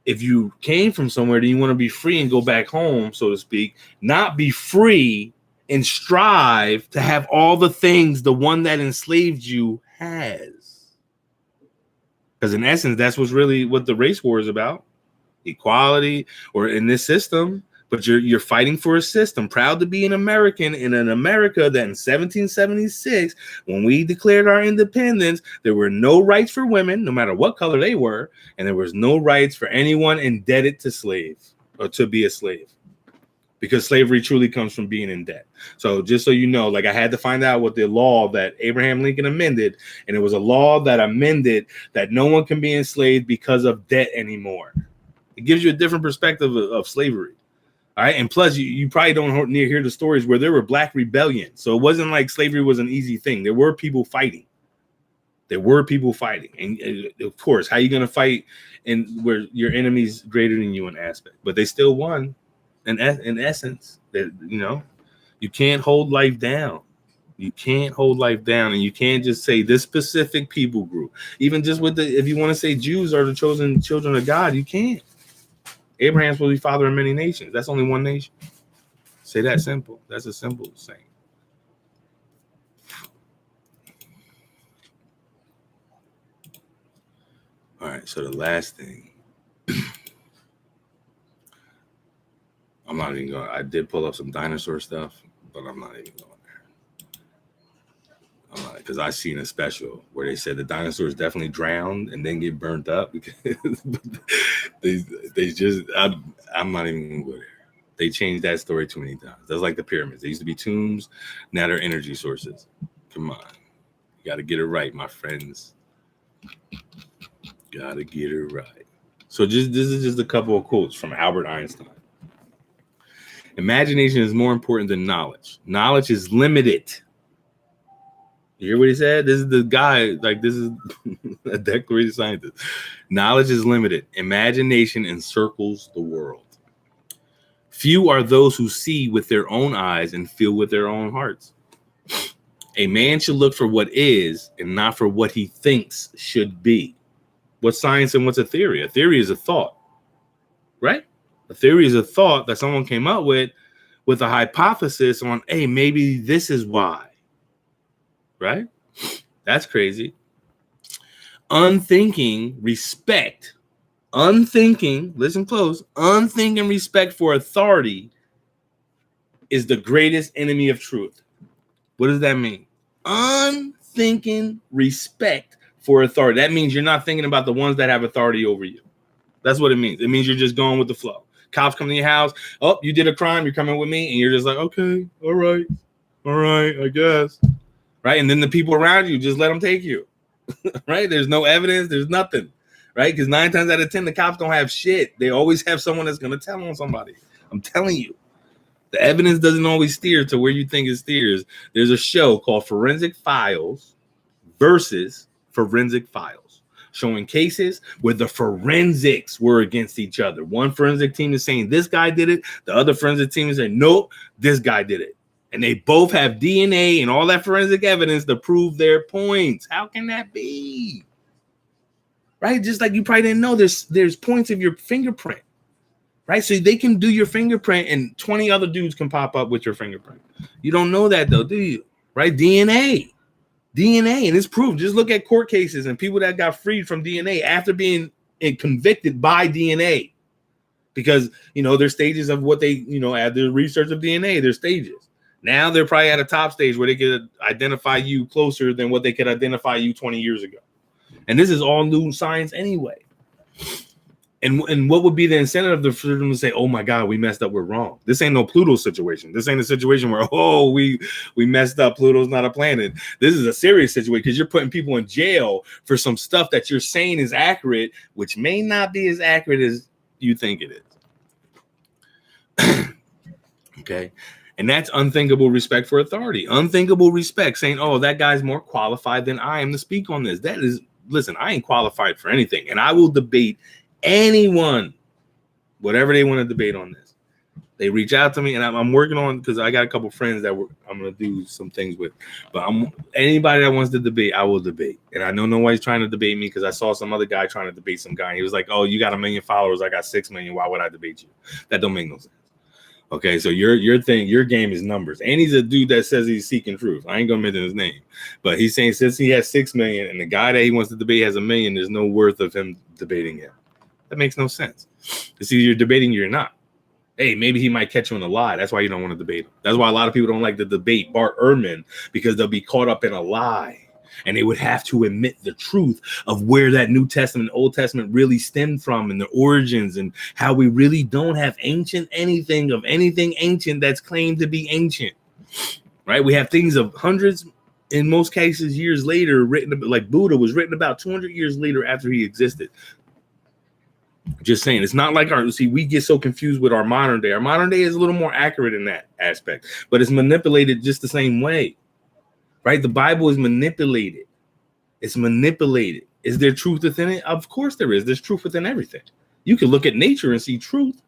If you came from somewhere, then you want to be free and go back home, so to speak, not be free and strive to have all the things the one that enslaved you has. Because in essence, that's what the race war is about. Equality, or in this system, but you're fighting for a system. Proud to be an American in an America that in 1776, when we declared our independence, there were no rights for women, no matter what color they were, and there was no rights for anyone indebted to slave or to be a slave, because slavery truly comes from being in debt. So just so you know, like, I had to find out what the law that Abraham Lincoln amended, and it was a law that amended that no one can be enslaved because of debt anymore. It gives you a different perspective of slavery. All right. And plus, you probably don't hear the stories where there were black rebellions. So it wasn't like slavery was an easy thing. There were people fighting. And of course, how are you going to fight where your enemy's greater than you in aspect? But they still won in essence. That, you can't hold life down. You can't hold life down, and you can't just say this specific people group. Even just if you want to say Jews are the chosen children of God, you can't. Abraham's supposed to be father of many nations. That's only one nation. Say that simple. That's a simple saying. All right. So the last thing, I'm not even going. I did pull up some dinosaur stuff, but I'm not even going there. Because I seen a special where they said the dinosaurs definitely drowned and then get burnt up because they just. I'm not even going to go there. They changed that story too many times. That's like the pyramids. They used to be tombs. Now they're energy sources. Come on. You got to get it right, my friends. Got to get it right. So this is just a couple of quotes from Albert Einstein. Imagination is more important than knowledge. Knowledge is limited. You hear what he said? This is the guy, like, this is a declaration scientist. Knowledge is limited. Imagination encircles the world. Few are those who see with their own eyes and feel with their own hearts. A man should look for what is and not for what he thinks should be. What's science and what's a theory? A theory is a thought, right? A theory is a thought that someone came up with a hypothesis on, hey, maybe this is why. Right? That's crazy. Unthinking respect. Listen close. Unthinking respect for authority is the greatest enemy of truth. What does that mean? Unthinking respect for authority. That means you're not thinking about the ones that have authority over you. That's what it means. It means you're just going with the flow. Cops come to your house. Oh, you did a crime. You're coming with me. And you're just like, okay, all right, I guess. Right. And then the people around you, just let them take you. Right. There's no evidence. There's nothing. Right. Because 9 times out of 10, the cops don't have shit. They always have someone that's going to tell on somebody. I'm telling you. The evidence doesn't always steer to where you think it steers. There's a show called Forensic Files versus Forensic Files, showing cases where the forensics were against each other. One forensic team is saying this guy did it. The other forensic team is saying, nope, this guy did it. And they both have DNA and all that forensic evidence to prove their points. How can that be? Right? Just like you probably didn't know, there's points of your fingerprint. Right? So they can do your fingerprint and 20 other dudes can pop up with your fingerprint. You don't know that though, do you? Right? DNA, and it's proved. Just look at court cases and people that got freed from DNA after being convicted by DNA. Because, there's stages of what they, at the research of DNA, there's stages. Now they're probably at a top stage where they could identify you closer than what they could identify you 20 years ago. And this is all new science anyway. And what would be the incentive for them to say, oh my God, we messed up, we're wrong. This ain't no Pluto situation. This ain't a situation where, we messed up, Pluto's not a planet. This is a serious situation because you're putting people in jail for some stuff that you're saying is accurate, which may not be as accurate as you think it is. Okay. And that's unthinkable respect for authority. Unthinkable respect, saying, oh, that guy's more qualified than I am to speak on this. That is, listen, I ain't qualified for anything. And I will debate anyone, whatever they want to debate on this. They reach out to me, and I'm working on, because I got a couple friends that I'm going to do some things with. But anybody that wants to debate, I will debate. And I know nobody's trying to debate me because I saw some other guy trying to debate some guy. And he was like, oh, you got 1 million followers. I got 6 million. Why would I debate you? That don't make no sense. Okay, so your game is numbers. And he's a dude that says he's seeking truth. I ain't going to mention his name. But he's saying since he has 6 million and the guy that he wants to debate has 1 million, there's no worth of him debating him. That makes no sense. It's either you're debating or you're not. Hey, maybe he might catch you in a lie. That's why you don't want to debate him. That's why a lot of people don't like to debate Bart Ehrman, because they'll be caught up in a lie. And they would have to admit the truth of where that New Testament, Old Testament really stemmed from and the origins and how we really don't have anything ancient that's claimed to be ancient. Right? We have things of hundreds, in most cases, years later, written, like Buddha was written about 200 years later after he existed. Just saying, it's not like we get so confused with our modern day. Our modern day is a little more accurate in that aspect, but it's manipulated just the same way, right? The Bible is manipulated. It's manipulated. Is there truth within it? Of course there is. There's truth within everything. You can look at nature and see truth,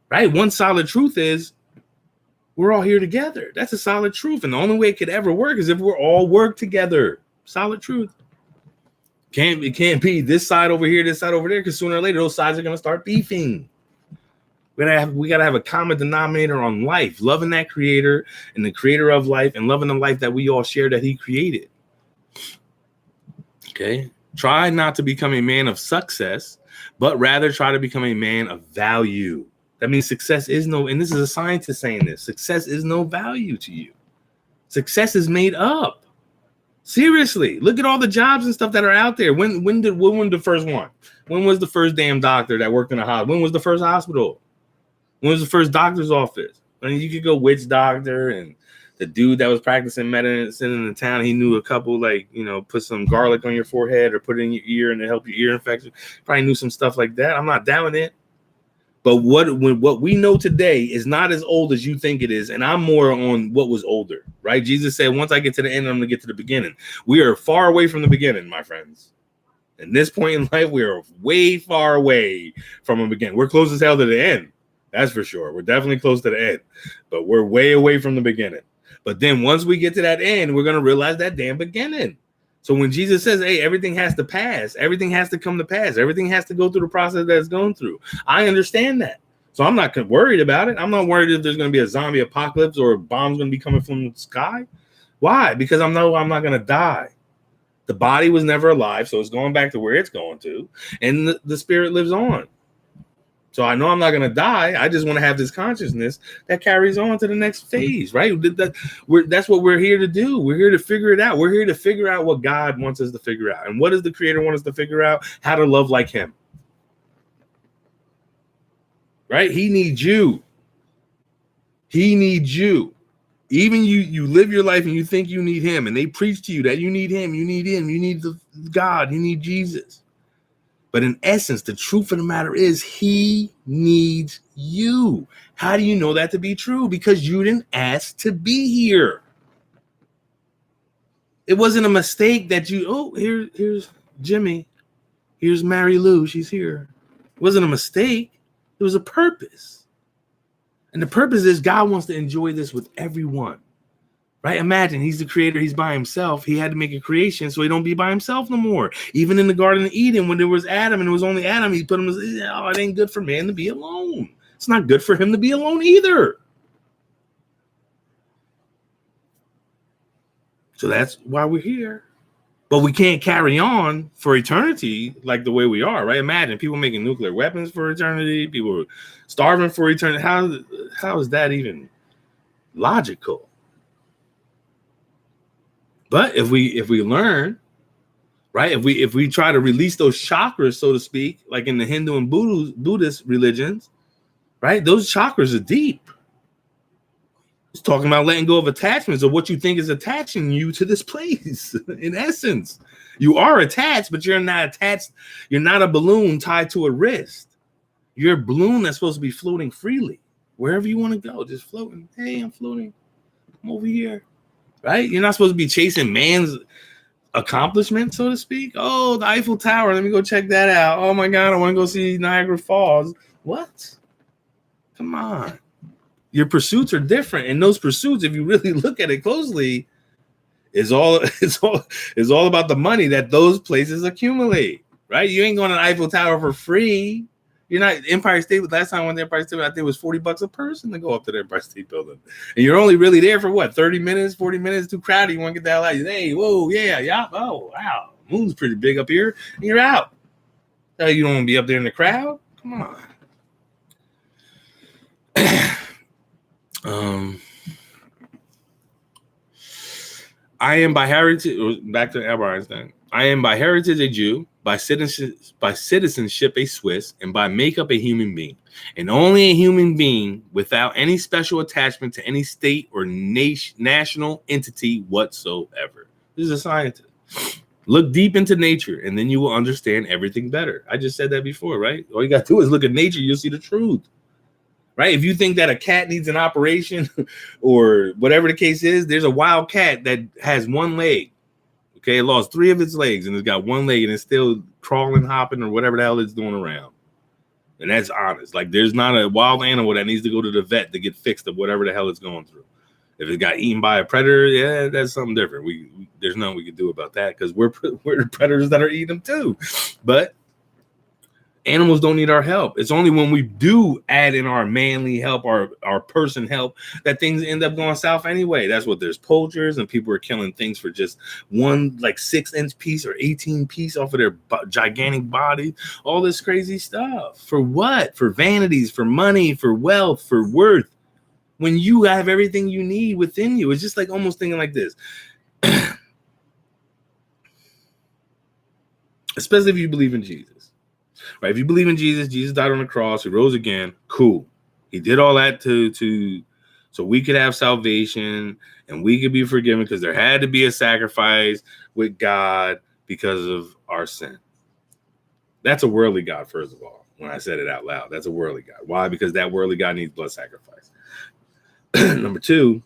right? One solid truth is we're all here together. That's a solid truth. And the only way it could ever work is if we're all work together. Solid truth. It can't be this side over here, this side over there, because sooner or later those sides are going to start beefing. We gotta have a common denominator on life, loving that creator and the creator of life, and loving the life that we all share that he created. Okay. Try not to become a man of success, but rather try to become a man of value. That means success is and this is a scientist saying this, success is no value to you. Success is made up. Seriously, look at all the jobs and stuff that are out there. When was the first one? When was the first damn doctor that worked in a hospital? When was the first hospital? When was the first doctor's office? I mean, you could go witch doctor, and the dude that was practicing medicine in the town, he knew a couple, put some garlic on your forehead or put it in your ear and it help your ear infection. Probably knew some stuff like that. I'm not down it. But what we know today is not as old as you think it is, and I'm more on what was older, right? Jesus said, once I get to the end, I'm going to get to the beginning. We are far away from the beginning, my friends. At this point in life, we are way far away from the beginning. We're close as hell to the end, that's for sure. We're definitely close to the end, but we're way away from the beginning. But then once we get to that end, we're going to realize that damn beginning. So when Jesus says, hey, everything has to pass, everything has to come to pass, everything has to go through the process that it's going through, I understand that. So I'm not worried about it. I'm not worried if there's going to be a zombie apocalypse or a bomb's going to be coming from the sky. Why? Because I'm not going to die. The body was never alive, so it's going back to where it's going to, and the spirit lives on. So I know I'm not going to die. I just want to have this consciousness that carries on to the next phase, right? That's what we're here to do. We're here to figure it out. We're here to figure out what God wants us to figure out. And what does the creator want us to figure out? How to love like him. right? He needs you. He needs you. Even you live your life and you think you need him, and they preach to you that you need him, you need the God, you need Jesus. But in essence, the truth of the matter is he needs you. How do you know that to be true? Because you didn't ask to be here. It wasn't a mistake that here's Jimmy. Here's Mary Lou. She's here. It wasn't a mistake. It was a purpose. And the purpose is God wants to enjoy this with everyone. Right? Imagine he's the creator. He's by himself. He had to make a creation so he don't be by himself no more. Even in the Garden of Eden, when there was Adam and it was only Adam, he put him, it ain't good for man to be alone. It's not good for him to be alone either. So that's why we're here. But we can't carry on for eternity like the way we are, right? Imagine people making nuclear weapons for eternity, people starving for eternity. How is that even logical? But if we learn, right, if we try to release those chakras, so to speak, like in the Hindu and Buddhist religions, right, those chakras are deep. It's talking about letting go of attachments or what you think is attaching you to this place. In essence, you are attached, but you're not attached. You're not a balloon tied to a wrist. You're a balloon that's supposed to be floating freely wherever you want to go, just floating. Hey, I'm floating. I'm over here. Right? You're not supposed to be chasing man's accomplishment, so to speak. Oh, the Eiffel Tower. Let me go check that out. Oh my God, I want to go see Niagara Falls. What? Come on. Your pursuits are different. And those pursuits, if you really look at it closely, is all about the money that those places accumulate. Right? You ain't going to the Eiffel Tower for free. You're not Empire State. Last time I went to Empire State, I think it was $40 a person to go up to the Empire State Building. And you're only really there for what, 30 minutes, 40 minutes, too crowded. You want to get the hell out. Hey, whoa, yeah. Oh, wow. Moon's pretty big up here. And you're out. You don't want to be up there in the crowd? Come on. I am by heritage, back to Albert Einstein. I am by heritage a Jew, by citizenship a Swiss, and by makeup a human being. And only a human being without any special attachment to any state or national entity whatsoever. This is a scientist. Look deep into nature, and then you will understand everything better. I just said that before, right? All you got to do is look at nature, you'll see the truth. Right? If you think that a cat needs an operation or whatever the case is, there's a wild cat that has one leg. Okay, it lost 3 of its legs and it's got one leg and it's still crawling, hopping, or whatever the hell it's doing around. And that's honest. Like, there's not a wild animal that needs to go to the vet to get fixed of whatever the hell it's going through. If it got eaten by a predator, yeah, that's something different. There's nothing we can do about that because we're the predators that are eating them too. But animals don't need our help. It's only when we do add in our manly help, our person help, that things end up going south anyway. That's what there's poachers and people are killing things for just one like 6-inch piece or 18 piece off of their gigantic body. All this crazy stuff. For what? For vanities, for money, for wealth, for worth. When you have everything you need within you, it's just like almost thinking like this. Especially if you believe in Jesus. Right? If you believe in Jesus, Jesus died on the cross, he rose again, cool. He did all that so we could have salvation and we could be forgiven because there had to be a sacrifice with God because of our sin. That's a worldly God, first of all. When I said it out loud, that's a worldly God. Why? Because that worldly God needs blood sacrifice. Number 2,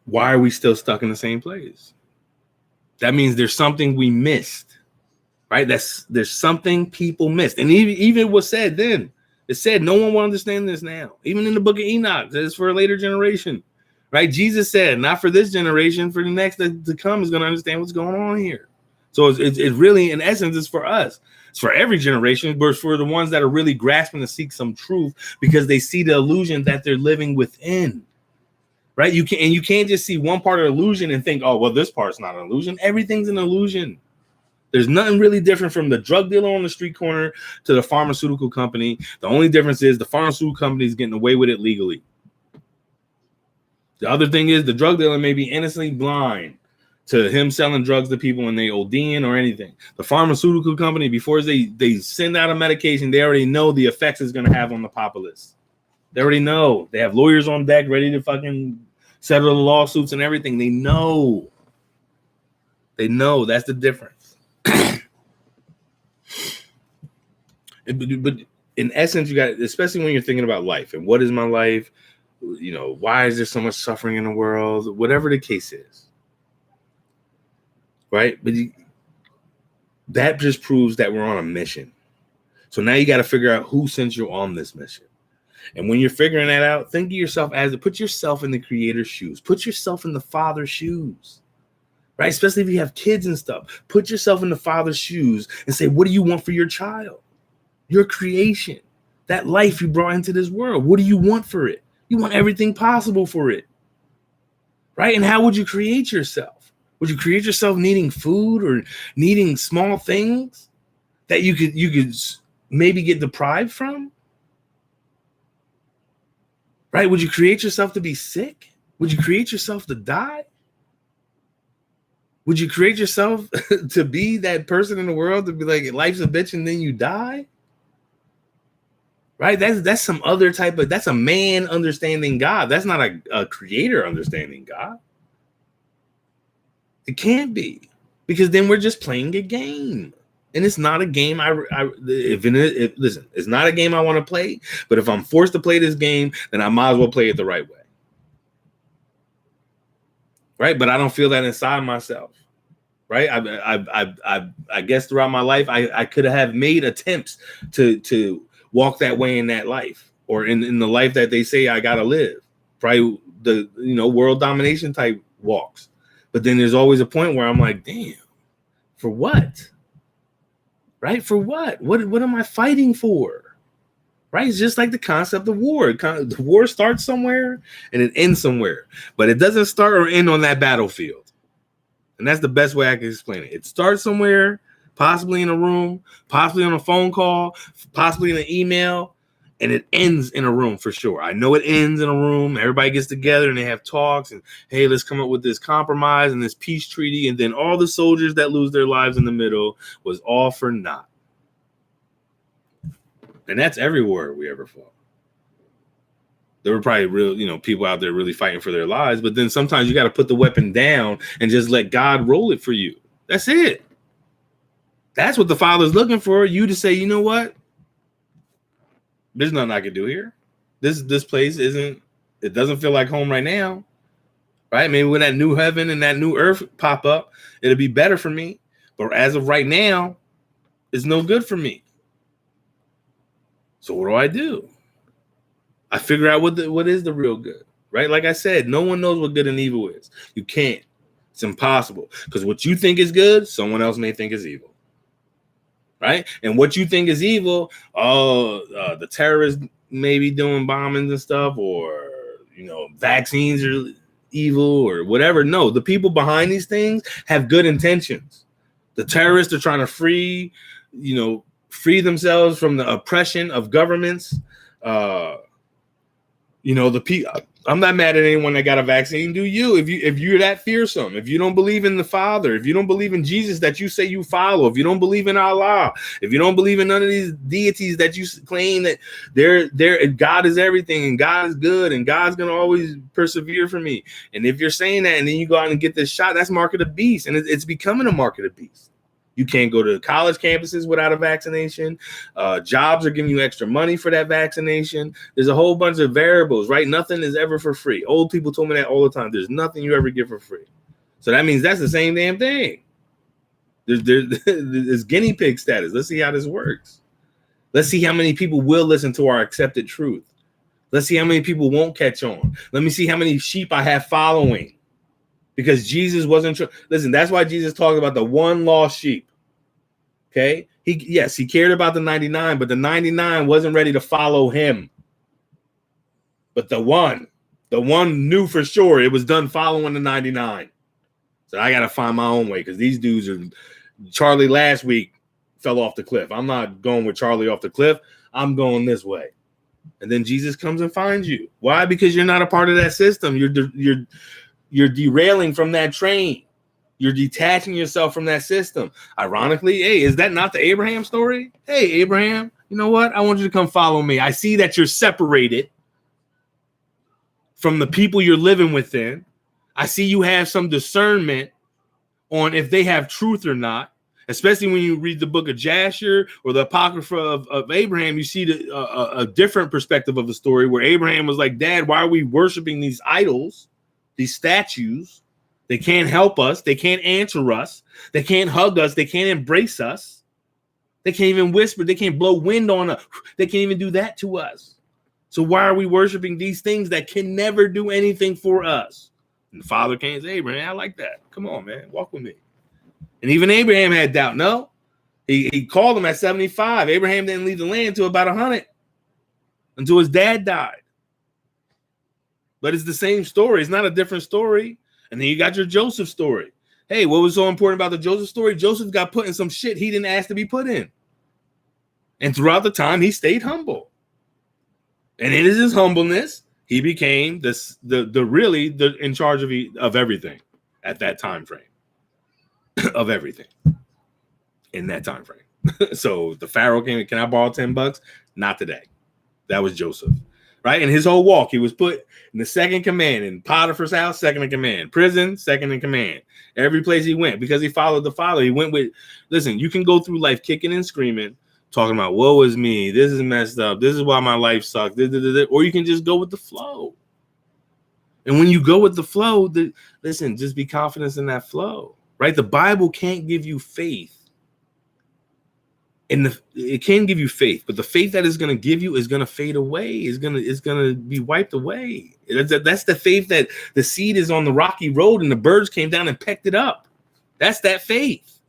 why are we still stuck in the same place? That means there's something we missed, right? There's something people missed. And even was said then, it said no one will understand this now. Even in the book of Enoch, it's for a later generation, right? Jesus said, not for this generation, for the next to come is going to understand what's going on here. So it's really, in essence, it's for us. It's for every generation, but for the ones that are really grasping to seek some truth because they see the illusion that they're living within. Right? You can't just see one part of the illusion and think, oh, well, this part's not an illusion. Everything's an illusion. There's nothing really different from the drug dealer on the street corner to the pharmaceutical company. The only difference is the pharmaceutical company is getting away with it legally. The other thing is the drug dealer may be innocently blind to him selling drugs to people when they ODing or anything. The pharmaceutical company, before they send out a medication, they already know the effects it's going to have on the populace. They already know. They have lawyers on deck ready to fucking settle the lawsuits and everything. They know. They know. That's the difference. But in essence, you got, especially when you're thinking about life and what is my life, you know, why is there so much suffering in the world, whatever the case is, right? But that just proves that we're on a mission. So now you got to figure out who sent you on this mission. And when you're figuring that out, think of yourself put yourself in the creator's shoes, put yourself in the father's shoes, right? Especially if you have kids and stuff, put yourself in the father's shoes and say, what do you want for your child? Your creation, that life you brought into this world. What do you want for it? You want everything possible for it, right? And how would you create yourself? Would you create yourself needing food or needing small things that you could maybe get deprived from? Right? Would you create yourself to be sick? Would you create yourself to die? Would you create yourself to be that person in the world to be like, life's a bitch and then you die? Right? That's some other type of, that's a man understanding God. That's not a creator understanding God. It can't be, because then we're just playing a game. And it's not a game. Listen, it's not a game I want to play, but if I'm forced to play this game, then I might as well play it the right way. Right? But I don't feel that inside myself. Right? I guess throughout my life, I could have made attempts to walk that way in that life, or in the life that they say I gotta live. Probably the world domination type walks. But then there's always a point where I'm like, damn, for what? Right? For what? What am I fighting for? Right? It's just like the concept of war. The war starts somewhere and it ends somewhere, but it doesn't start or end on that battlefield. And that's the best way I can explain it. It starts somewhere, possibly in a room, possibly on a phone call, possibly in an email, and it ends in a room for sure. I know it ends in a room. Everybody gets together and they have talks and, hey, let's come up with this compromise and this peace treaty. And then all the soldiers that lose their lives in the middle was all for naught. And that's every war we ever fought. There were probably real, people out there really fighting for their lives. But then sometimes you got to put the weapon down and just let God roll it for you. That's it. That's what the Father's looking for. You to say, you know what? There's nothing I can do here. This place it doesn't feel like home right now. Right? Maybe when that new heaven and that new earth pop up, it'll be better for me. But as of right now, it's no good for me. So what do? I figure out what is the real good. Right? Like I said, no one knows what good and evil is. You can't. It's impossible. Because what you think is good, someone else may think is evil. Right? And what you think is evil, the terrorists may be doing bombings and stuff, or, vaccines are evil or whatever. No, the people behind these things have good intentions. The terrorists are trying to free themselves from the oppression of governments. The people. I'm not mad at anyone that got a vaccine. Do you? If you're that fearsome, if you don't believe in the Father, if you don't believe in Jesus that you say you follow, if you don't believe in Allah, if you don't believe in none of these deities that you claim that they're God is everything and God is good and God's gonna always persevere for me. And if you're saying that and then you go out and get this shot, that's mark of the beast, and it's becoming a mark of the beast. You can't go to college campuses without a vaccination. Jobs are giving you extra money for that vaccination. There's a whole bunch of variables, right? Nothing is ever for free. Old people told me that all the time. There's nothing you ever get for free. So that means that's the same damn thing. There's guinea pig status. Let's see how this works. Let's see how many people will listen to our accepted truth. Let's see how many people won't catch on. Let me see how many sheep I have following. Because Jesus wasn't listen, that's why Jesus talked about the one lost sheep. Okay, he cared about the 99, but the 99 wasn't ready to follow him. But the one knew for sure it was done following the 99. So I got to find my own way, because these dudes are. Charlie last week fell off the cliff. I'm not going with Charlie off the cliff. I'm going this way. And then Jesus comes and finds you. Why? Because you're not a part of that system. You're derailing from that train. You're detaching yourself from that system. Ironically, hey, is that not the Abraham story? Hey, Abraham, you know what? I want you to come follow me. I see that you're separated from the people you're living within. I see you have some discernment on if they have truth or not, especially when you read the book of Jasher or the Apocrypha of Abraham. You see a different perspective of the story where Abraham was like, Dad, why are we worshiping these idols, these statues? They can't help us. They can't answer us. They can't hug us. They can't embrace us. They can't even whisper. They can't blow wind on us. They can't even do that to us. So why are we worshiping these things that can never do anything for us? And the father came and said, Abraham, I like that. Come on, man. Walk with me. And even Abraham had doubt. No, he called him at 75. Abraham didn't leave the land until about 100, until his dad died. But it's the same story. It's not a different story. And then you got your Joseph story. Hey, what was so important about the Joseph story? Joseph got put in some shit he didn't ask to be put in. And throughout the time, he stayed humble. And it is his humbleness, he became the in charge of everything at that time frame. Of everything in that time frame. So the Pharaoh came, can I borrow $10? Not today. That was Joseph. Right? In his whole walk, he was put in the second command. In Potiphar's house, second in command. Prison, second in command. Every place he went, because he followed the Father. He went with, listen, you can go through life kicking and screaming, talking about, woe is me, this is messed up, this is why my life sucks, or you can just go with the flow. And when you go with the flow, listen, just be confident in that flow. Right? The Bible can't give you faith. And it can give you faith, but the faith that is going to give you is going to fade away. It's going to be wiped away. That's the faith that the seed is on the rocky road and the birds came down and pecked it up. That's that faith.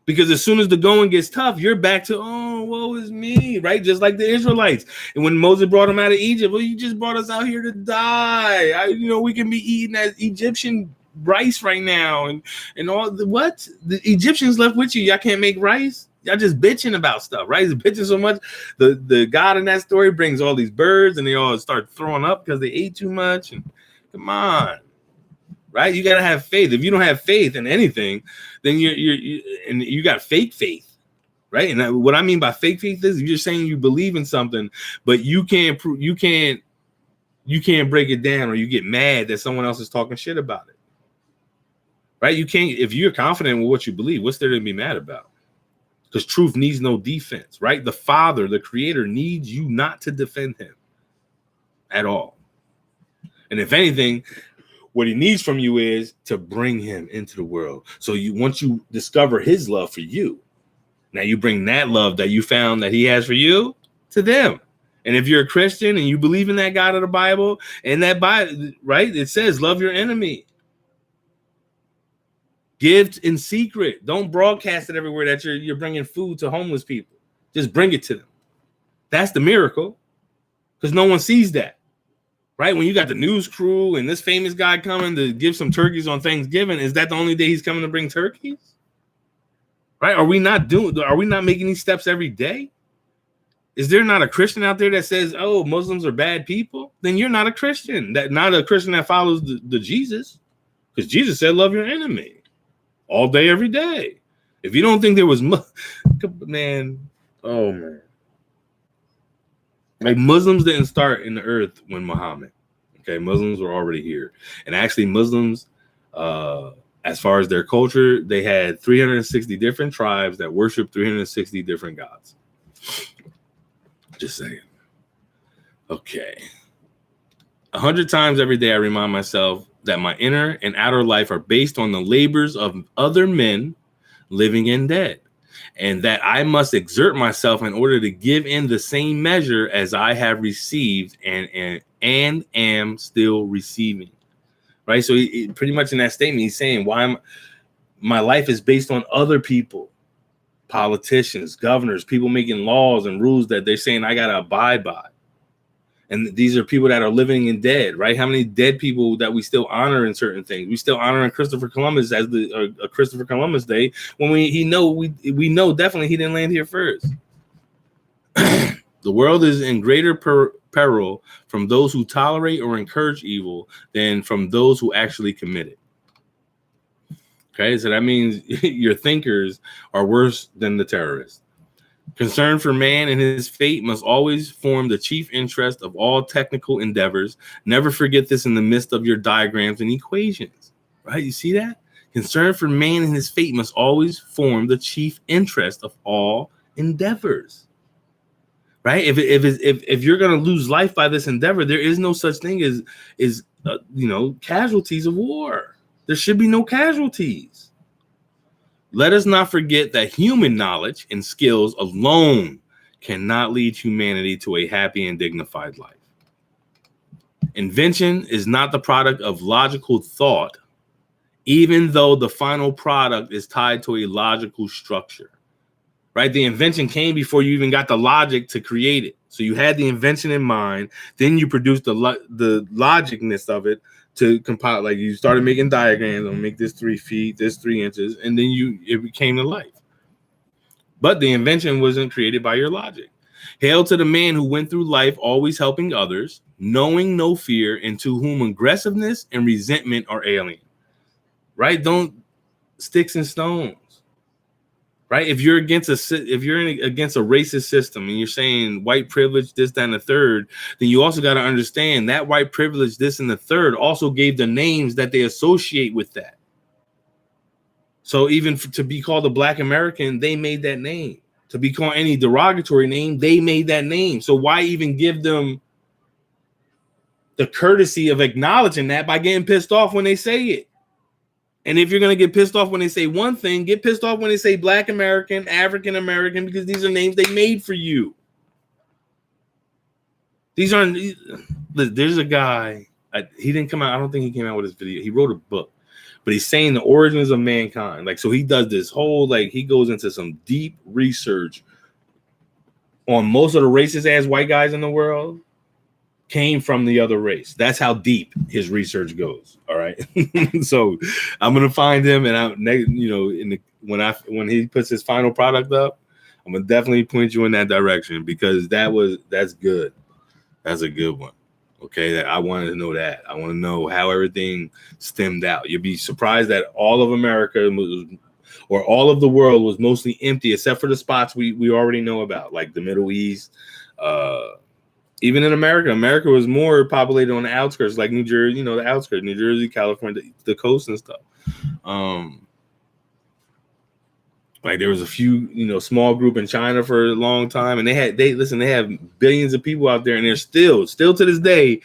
Because as soon as the going gets tough, you're back to, oh, woe is me, right? Just like the Israelites. And when Moses brought them out of Egypt, well, you just brought us out here to die. We can be eating that Egyptian rice right now and all the what? The Egyptians left with you. Y'all can't make rice. Y'all just bitching about stuff, right? He's bitching so much. The God in that story brings all these birds and they all start throwing up because they ate too much. And come on, right? You gotta have faith. If you don't have faith in anything, then you got fake faith, right? And what I mean by fake faith is you're saying you believe in something, but you can't break it down, or you get mad that someone else is talking shit about it, right? You can't. If you're confident with what you believe, what's there to be mad about? Because truth needs no defense, right? The Father, the Creator, needs you not to defend him at all. And if anything, what he needs from you is to bring him into the world. So once you discover his love for you, now you bring that love that you found that he has for you to them. And if you're a Christian and you believe in that God of the Bible, and that Bible, right, it says, love your enemy. Give in secret. Don't broadcast it everywhere that you're bringing food to homeless people. Just bring it to them. That's the miracle, because no one sees that, right? When you got the news crew and this famous guy coming to give some turkeys on Thanksgiving, is that the only day he's coming to bring turkeys? Right? Are we not making these steps every day? Is there not a Christian out there that says, oh, Muslims are bad people? Then you're not a Christian. Not a Christian that follows the Jesus, because Jesus said, love your enemy. All day, every day. If you don't think there was, man, oh man. Like Muslims didn't start in the earth when Muhammad. Okay, Muslims were already here. And actually Muslims, as far as their culture, they had 360 different tribes that worship 360 different gods. Just saying. Okay. 100 times every day I remind myself that my inner and outer life are based on the labors of other men, living and dead, and that I must exert myself in order to give in the same measure as I have received and am still receiving. Right? So pretty much in that statement, he's saying my life is based on other people, politicians, governors, people making laws and rules that they're saying I got to abide by. And these are people that are living and dead, right? How many dead people that we still honor in certain things? We still honor Christopher Columbus as the Christopher Columbus Day when we know definitely he didn't land here first. The world is in greater peril from those who tolerate or encourage evil than from those who actually commit it. Okay, so that means your thinkers are worse than the terrorists. Concern for man and his fate must always form the chief interest of all technical endeavors. Never forget this in the midst of your diagrams and equations. Right? You see that? Concern for man and his fate must always form the chief interest of all endeavors. Right? If you're going to lose life by this endeavor, there is no such thing as casualties of war. There should be no casualties. Let us not forget that human knowledge and skills alone cannot lead humanity to a happy and dignified life. Invention is not the product of logical thought, even though the final product is tied to a logical structure. Right? The invention came before you even got the logic to create it. So you had the invention in mind, then you produced the logicness of it to compile. Like you started making diagrams and make this 3 feet, this 3 inches, and then it became to life. But the invention wasn't created by your logic. Hail to the man who went through life always helping others, knowing no fear, and to whom aggressiveness and resentment are alien. Right? Don't sticks and stones. Right? If you're against a racist system and you're saying white privilege, this, that, and the third, then you also got to understand that white privilege, this, and the third also gave the names that they associate with that. So even to be called a Black American, they made that name. To be called any derogatory name, they made that name. So why even give them the courtesy of acknowledging that by getting pissed off when they say it? And if you're going to get pissed off when they say one thing, get pissed off when they say Black American, African American, because these are names they made for you. These aren't, there's a guy, he didn't come out, I don't think he came out with his video. He wrote a book, but he's saying the origins of mankind. Like, so he does this whole, like, he goes into some deep research on most of the racist ass white guys in the world came from the other race. That's how deep his research goes. All right. So I'm gonna find him, and when he puts his final product up, I'm gonna definitely point you in that direction, because that's good. That's a good one. Okay, I wanted to know that. I want to know how everything stemmed out. You'd be surprised that all of America or all of the world was mostly empty, except for the spots we already know about, like the Middle East. Even in America was more populated on the outskirts, like New Jersey, the outskirts, New Jersey, California, the coast and stuff. Like there was a few, small group in China for a long time, and they have billions of people out there, and they're still to this day,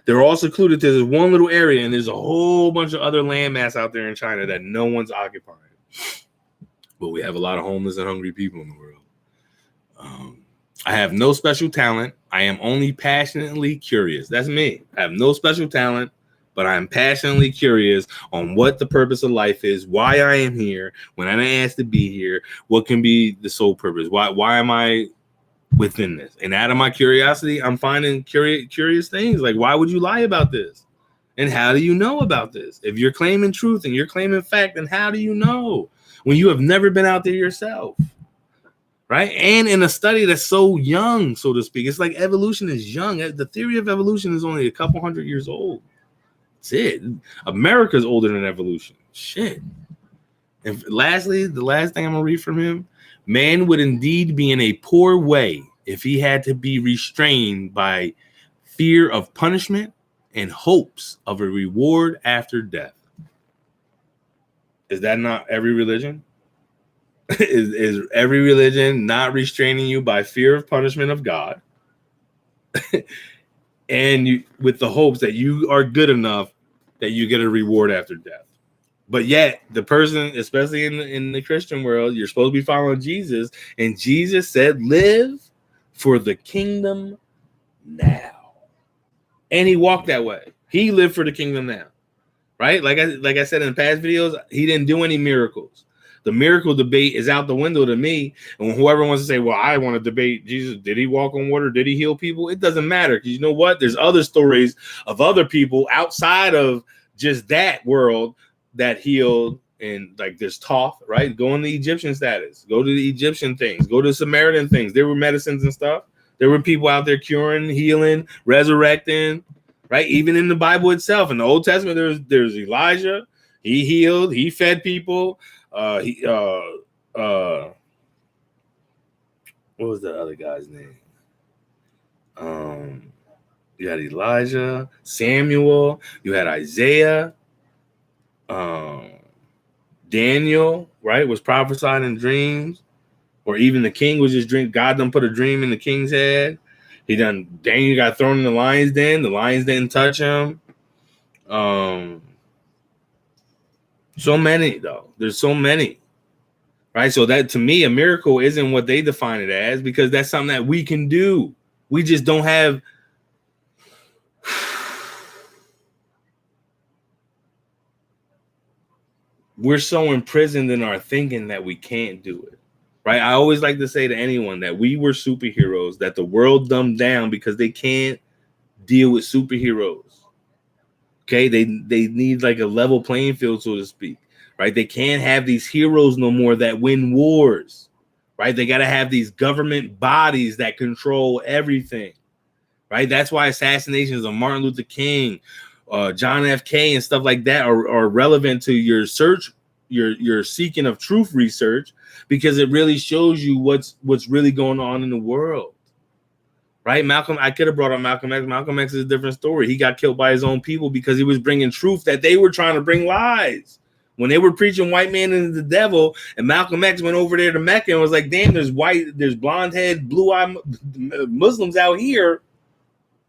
they're all secluded to this one little area, and there's a whole bunch of other landmass out there in China that no one's occupying. But we have a lot of homeless and hungry people in the world. I have no special talent. I am only passionately curious. That's me. I have no special talent, but I am passionately curious on what the purpose of life is, why I am here, when I'm asked to be here, what can be the sole purpose, why am I within this? And out of my curiosity, I'm finding curious things. Like, why would you lie about this? And how do you know about this? If you're claiming truth and you're claiming fact, then how do you know when you have never been out there yourself? Right? And in a study that's so young, so to speak, it's like evolution is young. The theory of evolution is only a couple hundred years old. That's it. America's older than evolution. Shit. And lastly, the last thing I'm going to read from him, man would indeed be in a poor way if he had to be restrained by fear of punishment and hopes of a reward after death. Is that not every religion? Is every religion not restraining you by fear of punishment of God, and with the hopes that you are good enough that you get a reward after death? But yet the person, especially in the Christian world, you're supposed to be following Jesus, and Jesus said, "Live for the kingdom now," and he walked that way. He lived for the kingdom now, right? Like I said in past videos, he didn't do any miracles. The miracle debate is out the window to me. And whoever wants to say, well, I want to debate Jesus, did he walk on water? Did he heal people? It doesn't matter. Because you know what? There's other stories of other people outside of just that world that healed. And like there's Thoth, right? Go on the Egyptian status. Go to the Egyptian things. Go to Samaritan things. There were medicines and stuff. There were people out there curing, healing, resurrecting, right? Even in the Bible itself, in the Old Testament, there's Elijah. He healed. He fed people. He what was the other guy's name? You had Elijah, Samuel. You had Isaiah. Daniel, right, was prophesying in dreams, or even the king was just dream. God done put a dream in the king's head. Daniel got thrown in the lion's den. The lions didn't touch him. So many though. There's so many, right? So that to me, a miracle isn't what they define it as, because that's something that we can do. We just don't have. We're so imprisoned in our thinking that we can't do it, right? I always like to say to anyone that we were superheroes, that the world dumbed down because they can't deal with superheroes. Okay, they need like a level playing field, so to speak, right? They can't have these heroes no more that win wars, right? They got to have these government bodies that control everything, right? That's why assassinations of Martin Luther King, John F. K. and stuff like that are relevant to your search, your seeking of truth research, because it really shows you what's really going on in the world, right? I could have brought up Malcolm X. Malcolm X is a different story. He got killed by his own people because he was bringing truth that they were trying to bring lies. When they were preaching white man is the devil, and Malcolm X went over there to Mecca and was like, damn, there's blonde head, blue eye Muslims out here.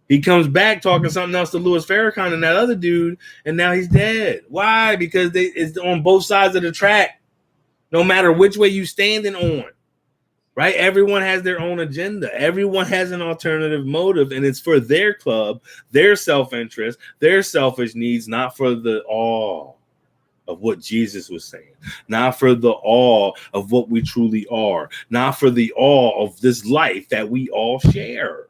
He comes back talking something else to Louis Farrakhan and that other dude, and now he's dead. Why? Because it's on both sides of the track. No matter which way you standing on, right? Everyone has their own agenda. Everyone has an alternative motive, and it's for their club, their self-interest, their selfish needs, not for the awe of what Jesus was saying, not for the awe of what we truly are, not for the awe of this life that we all share.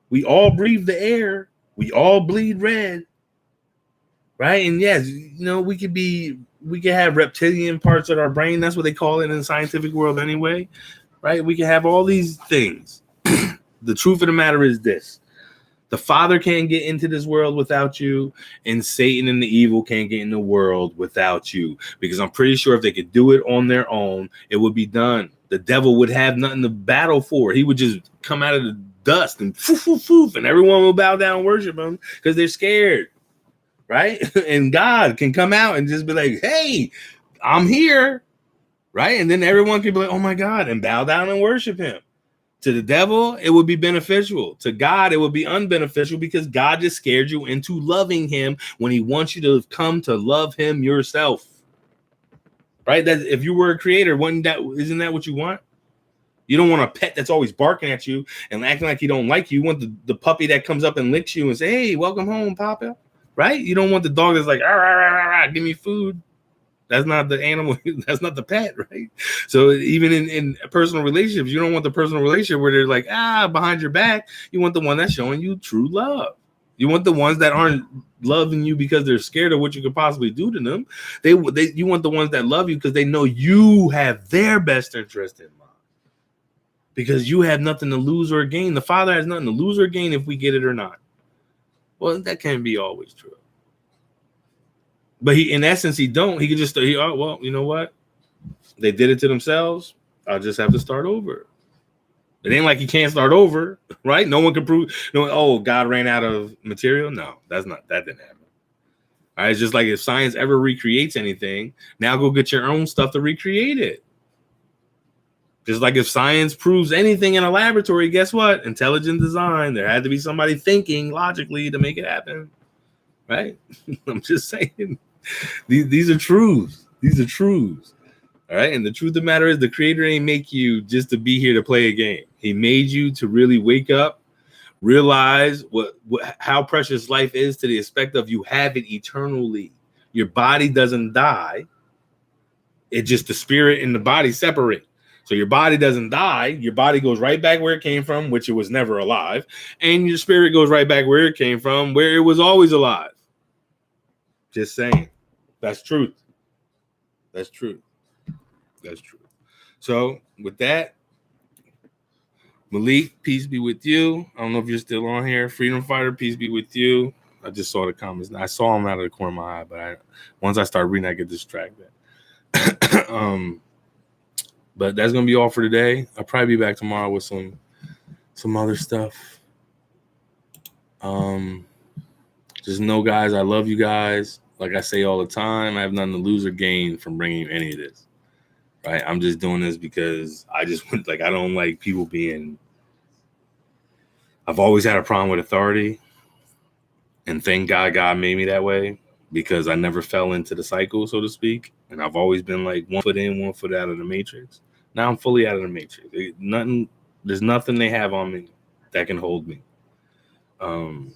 We all breathe the air. We all bleed red, right? And yes, we could have reptilian parts of our brain. That's what they call it in the scientific world anyway, right? We can have all these things. The truth of the matter is this: the Father can't get into this world without you, and Satan and the evil can't get in the world without you. Because I'm pretty sure if they could do it on their own, it would be done. The devil would have nothing to battle for. He would just come out of the dust and foof, foof, foof, and everyone will bow down and worship him because they're scared, right? And God can come out and just be like, hey, I'm here, right? And then everyone can be like, oh my God, and bow down and worship him. To the devil, it would be beneficial. To God, it would be unbeneficial, because God just scared you into loving him when he wants you to come to love him yourself, right? That if you were a creator, isn't that what you want? You don't want a pet that's always barking at you and acting like he don't like you. You want the puppy that comes up and licks you and say, hey, welcome home, Papa, right? You don't want the dog that's like, ah, rah, rah, rah, rah, give me food. That's not the animal. That's not the pet, right? So even in personal relationships, you don't want the personal relationship where they're like, behind your back. You want the one that's showing you true love. You want the ones that aren't loving you because they're scared of what you could possibly do to them. You want the ones that love you because they know you have their best interest in mind. Because you have nothing to lose or gain. The Father has nothing to lose or gain if we get it or not. Well, that can't be always true. But in essence, he don't. He could just well, you know what? They did it to themselves. I'll just have to start over. It ain't like he can't start over, right? No one can prove. God ran out of material. No, that didn't happen. All right, it's just like if science ever recreates anything, now go get your own stuff to recreate it. Just like if science proves anything in a laboratory, guess what? Intelligent design. There had to be somebody thinking logically to make it happen, right? I'm just saying. These are truths. These are truths. All right. And the truth of the matter is, the Creator ain't make you just to be here to play a game. He made you to really wake up, realize how precious life is, to the aspect of you have it eternally. Your body doesn't die. It just, the spirit and the body separate. So your body doesn't die. Your body goes right back where it came from, which it was never alive. And your spirit goes right back where it came from, where it was always alive. Just saying. That's truth. That's true. That's true. So with that, Malik, peace be with you. I don't know if you're still on here. Freedom Fighter, peace be with you. I just saw the comments. I saw them out of the corner of my eye, but once I start reading, I get distracted. But that's gonna be all for today. I'll probably be back tomorrow with some other stuff. Just know, guys, I love you guys. Like I say all the time, I have nothing to lose or gain from bringing any of this. Right? I'm just doing this because I just like, I don't like people being. I've always had a problem with authority, and thank God made me that way, because I never fell into the cycle, so to speak. And I've always been like 1 foot in, 1 foot out of the matrix. Now I'm fully out of the matrix. There's nothing they have on me that can hold me. And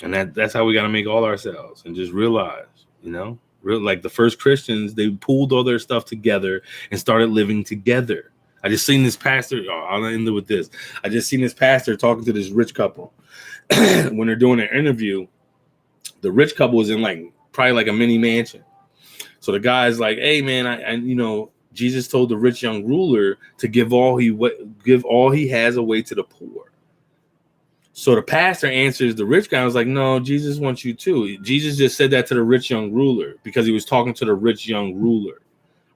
that's how we got to make all ourselves, and just realize, like the first Christians, they pulled all their stuff together and started living together. I just seen this pastor. I'll end it with this. I just seen this pastor talking to this rich couple. When they're doing an interview, the rich couple was in probably like a mini mansion. So the guy's like, "Hey man, I Jesus told the rich young ruler to give all he has away to the poor." So the pastor answers the rich guy. I was like, "No, Jesus wants you too." Jesus just said that to the rich young ruler because he was talking to the rich young ruler.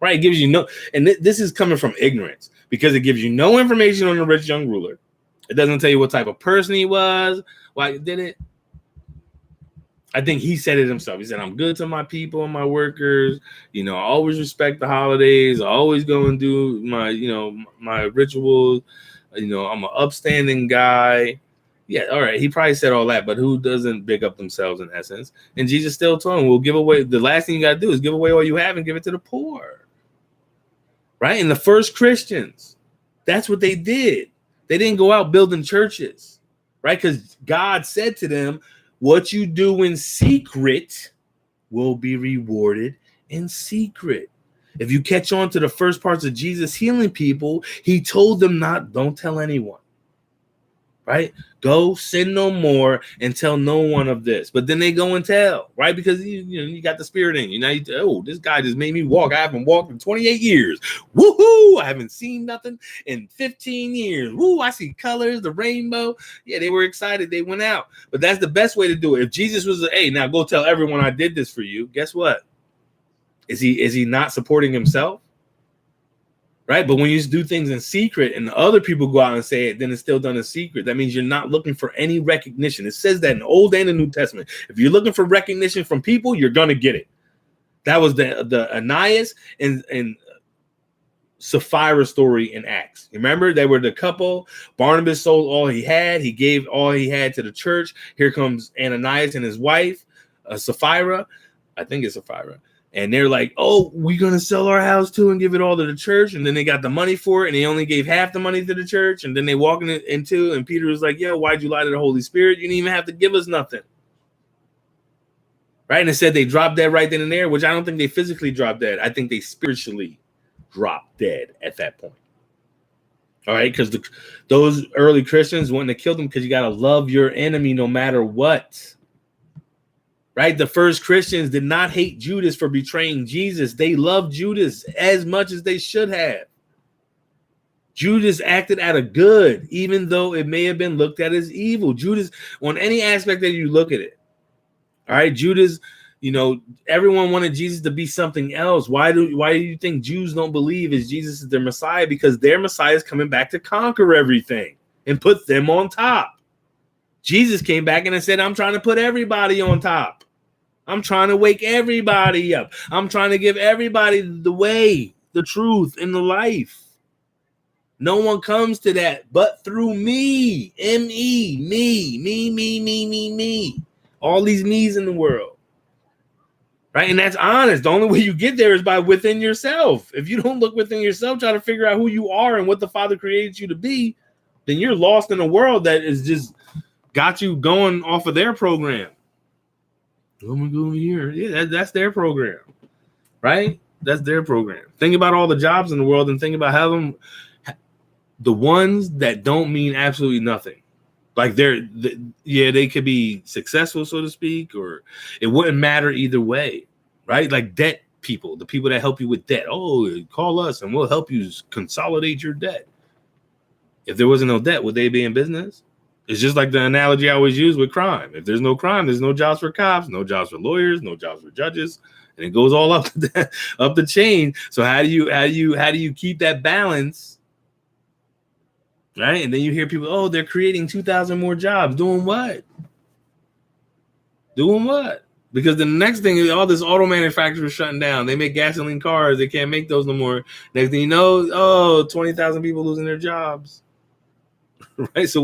Right? It gives you this is coming from ignorance, because it gives you no information on the rich young ruler. It doesn't tell you what type of person he was, why he did it. I think he said it himself. He said, "I'm good to my people and my workers. I always respect the holidays. I always go and do my rituals. I'm an upstanding guy." Yeah, all right. He probably said all that, but who doesn't big up themselves in essence? And Jesus still told him, "We'll give away. The last thing you got to do is give away all you have and give it to the poor." Right? And the first Christians, that's what they did. They didn't go out building churches, right? Because God said to them, "What you do in secret will be rewarded in secret." If you catch on to the first parts of Jesus healing people, he told them don't tell anyone. Right? Go, sin no more, and tell no one of this. But then they go and tell, right? Because you got the spirit in you. Now this guy just made me walk. I haven't walked in 28 years. Woohoo! I haven't seen nothing in 15 years. Woo! I see colors, the rainbow. Yeah, they were excited. They went out. But that's the best way to do it. If Jesus was, "Hey, now go tell everyone I did this for you," guess what? Is he not supporting himself? Right? But when you do things in secret and other people go out and say it, then it's still done in secret. That means you're not looking for any recognition. It says that in the Old and the New Testament. If you're looking for recognition from people, you're going to get it. That was the Ananias and Sapphira story in Acts. Remember, they were the couple. Barnabas sold all he had. He gave all he had to the church. Here comes Ananias and his wife, Sapphira. I think it's Sapphira. And they're like, "Oh, we're going to sell our house too and give it all to the church." And then they got the money for it, and they only gave half the money to the church. And then they walk into, and Peter was like, "Yo, why'd you lie to the Holy Spirit? You didn't even have to give us nothing." Right? And it said they dropped dead right then and there, which I don't think they physically dropped dead. I think they spiritually dropped dead at that point. All right? Because those early Christians wanted to kill them, because you got to love your enemy no matter what. Right? The first Christians did not hate Judas for betraying Jesus. They loved Judas as much as they should have. Judas acted out of good, even though it may have been looked at as evil. Judas, on any aspect that you look at it. All right, Judas, everyone wanted Jesus to be something else. Why do you think Jews don't believe is Jesus is their Messiah? Because their Messiah is coming back to conquer everything and put them on top. Jesus came back and said, "I'm trying to put everybody on top. I'm trying to wake everybody up. I'm trying to give everybody the way, the truth, and the life. No one comes to that but through me. M-E, me. All these me's in the world. Right? And that's honest. The only way you get there is by within yourself. If you don't look within yourself, try to figure out who you are and what the Father created you to be, then you're lost in a world that is just got you going off of their program. I'm gonna go over here. Yeah, that's their program, right? That's their program. Think about all the jobs in the world and think about how the ones that don't mean absolutely nothing. Like they could be successful, so to speak, or it wouldn't matter either way, right? Like debt people, the people that help you with debt. Oh, call us and we'll help you consolidate your debt. If there wasn't no debt, would they be in business? It's just like the analogy I always use with crime. If there's no crime, there's no jobs for cops, no jobs for lawyers, no jobs for judges, and it goes all up up the chain. So how do you keep that balance, right? And then you hear people, oh, they're creating 2,000 more jobs. Doing what? Doing what? Because the next thing is all this auto manufacturers shutting down. They make gasoline cars. They can't make those no more. Next thing you know, 20,000 people losing their jobs. Right. So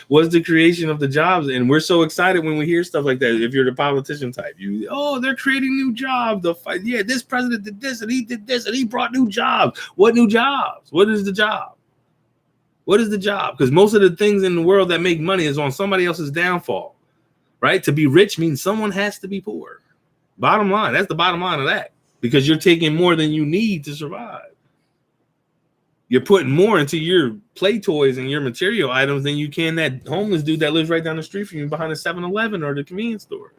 what's the creation of the jobs? And we're so excited when we hear stuff like that. If you're the politician type, they're creating new jobs. They'll fight. Yeah, this president did this and he did this and he brought new jobs. What new jobs? What is the job? What is the job? Because most of the things in the world that make money is on somebody else's downfall. Right? To be rich means someone has to be poor. Bottom line. That's the bottom line of that. Because you're taking more than you need to survive. You're putting more into your play toys and your material items than you can that homeless dude that lives right down the street from you behind the 7-Eleven or the convenience store.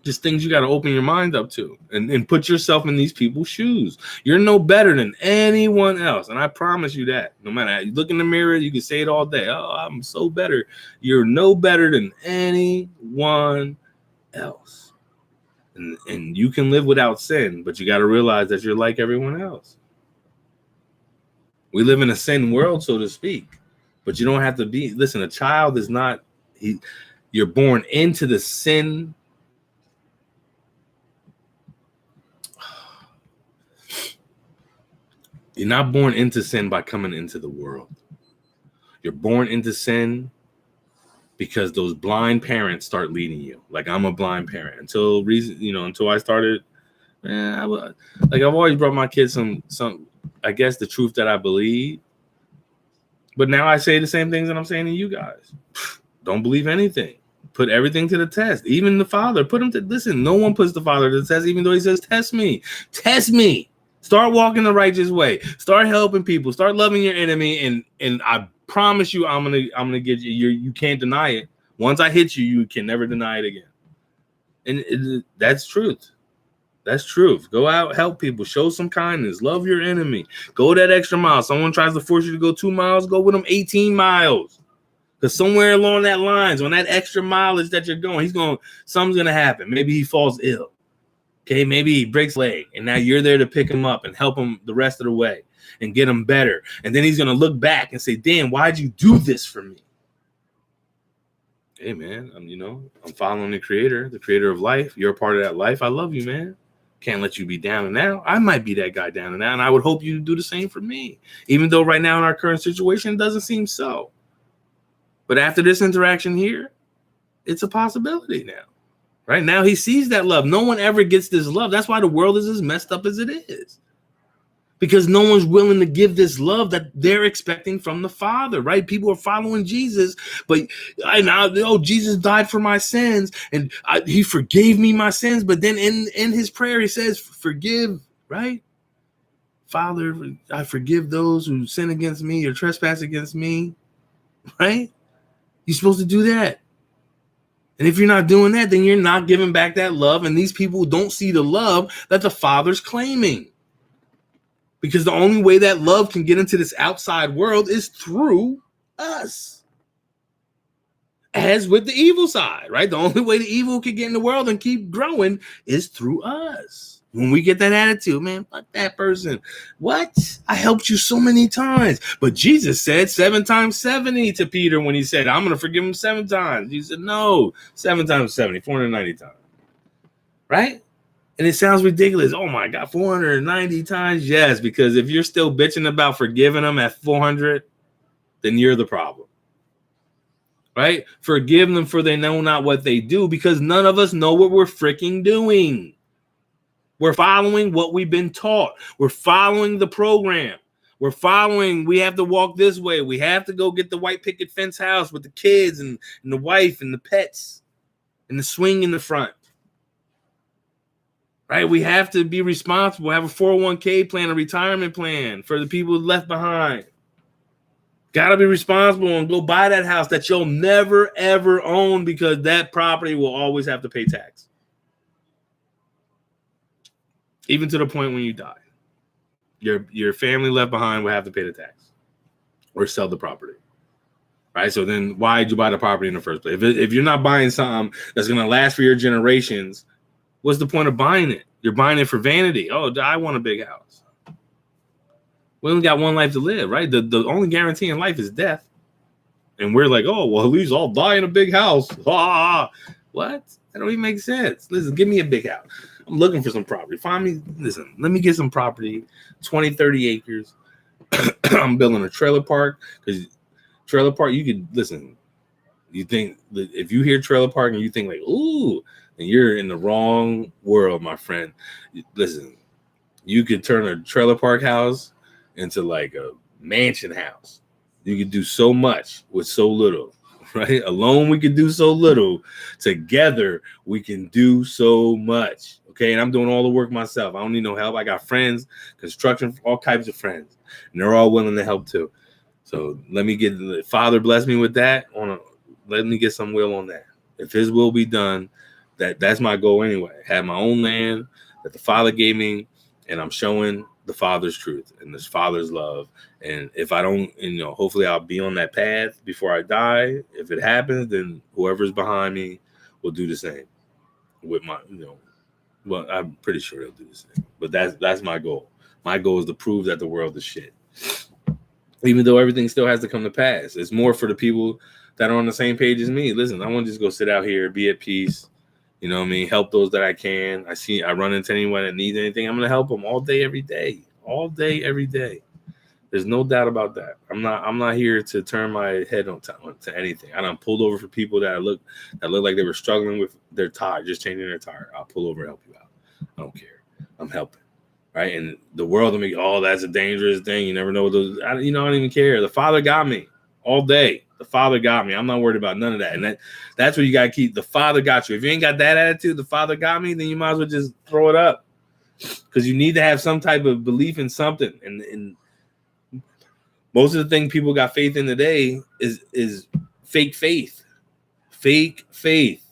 Just things you got to open your mind up to and put yourself in these people's shoes. You're no better than anyone else. And I promise you that. No matter how you look in the mirror, you can say it all day. Oh, I'm so better. You're no better than anyone else. And you can live without sin, but you got to realize that you're like everyone else. We live in a sin world, so to speak, but you don't have to be. Listen, a child is not. You're born into the sin. You're not born into sin by coming into the world. You're born into sin because those blind parents start leading you. Like I'm a blind parent until I started. I've always brought my kids some. I guess the truth that I believe. But now I say the same things that I'm saying to you guys. Don't believe anything. Put everything to the test. Even the Father, put him to listen. No one puts the Father to the test, even though he says, test me. Test me. Start walking the righteous way. Start helping people. Start loving your enemy. And I promise you, I'm gonna get you. You can't deny it. Once I hit you, you can never deny it again. And that's truth. That's truth. Go out, help people, show some kindness, love your enemy. Go that extra mile. Someone tries to force you to go 2 miles, go with them 18 miles. Because somewhere along that lines, on that extra mileage that you're going, something's going to happen. Maybe he falls ill. Okay, maybe he breaks a leg, and now you're there to pick him up and help him the rest of the way and get him better. And then he's going to look back and say, damn, why'd you do this for me? Hey, man, I'm following the creator of life. You're a part of that life. I love you, man. Can't let you be down and out. I might be that guy down and out, and I would hope you do the same for me. Even though right now in our current situation, it doesn't seem so. But after this interaction here, it's a possibility now. Right now, he sees that love. No one ever gets this love. That's why the world is as messed up as it is. Because no one's willing to give this love that they're expecting from the Father, right? People are following Jesus, but Jesus died for my sins, and he forgave me my sins. But then in his prayer, he says, forgive, right? Father, I forgive those who sin against me or trespass against me, right? You're supposed to do that. And if you're not doing that, then you're not giving back that love. And these people don't see the love that the Father's claiming. Because the only way that love can get into this outside world is through us. As with the evil side, right? The only way the evil can get in the world and keep growing is through us. When we get that attitude, man, fuck that person. What? I helped you so many times. But Jesus said 7 times 70 to Peter when he said, I'm going to forgive him 7 times. He said, no, 7 times 70, 490 times. Right? And it sounds ridiculous. Oh my God, 490 times? Yes, because if you're still bitching about forgiving them at 400, then you're the problem. Right? Forgive them for they know not what they do, because none of us know what we're freaking doing. We're following what we've been taught. We're following the program. We have to walk this way. We have to go get the white picket fence house with the kids and the wife and the pets and the swing in the front. Right? We have to be responsible, have a 401k plan, a retirement plan for the people left behind. Got to be responsible and go buy that house that you'll never, ever own, because that property will always have to pay tax. Even to the point when you die. Your family left behind will have to pay the tax or sell the property. right? So then why did you buy the property in the first place? If you're not buying something that's going to last for your generations, what's the point of buying it? You're buying it for vanity. Oh, I want a big house. We only got one life to live, right? The only guarantee in life is death. And we're like, oh, well, at least I'll die in a big house. Ah, what? That don't even make sense. Listen, give me a big house. I'm looking for some property. Let me get some property, 20, 30 acres. I'm building a trailer park, because trailer park, you could, listen, you think that if you hear trailer park and you think like, ooh, then you're in the wrong world, my friend. Listen, you could turn a trailer park house into like a mansion house. You could do so much with so little, right? Alone, we can do so little. Together, we can do so much. Okay, and I'm doing all the work myself. I don't need no help. I got friends, construction, all types of friends, and they're all willing to help too. So let me get the Father bless me with that. Let me get some will on that. If His will be done, that's my goal anyway. Have my own land that the Father gave me, and I'm showing the Father's truth and this Father's love. And if I don't, hopefully I'll be on that path before I die. If it happens, then whoever's behind me will do the same with my, well, I'm pretty sure they'll do the same. But that's my goal. My goal is to prove that the world is shit. Even though everything still has to come to pass. It's more for the people that are on the same page as me. Listen, I want to just go sit out here, be at peace. You know what I mean? Help those that I can. I run into anyone that needs anything. I'm going to help them all day, every day. All day, every day. There's no doubt about that. I'm not here to turn my head on to anything. I done pulled over for people that look like they were struggling with their tire, just changing their tire. I'll pull over and help you out. I don't care. I'm helping. Right? And the world will make, oh, that's a dangerous thing. You never know what those, I don't even care. The Father got me all day. The Father got me. I'm not worried about none of that. And that's what you got to keep. The Father got you. If you ain't got that attitude, the Father got me, then you might as well just throw it up. Because you need to have some type of belief in something. And most of the thing people got faith in today is fake faith. Fake faith.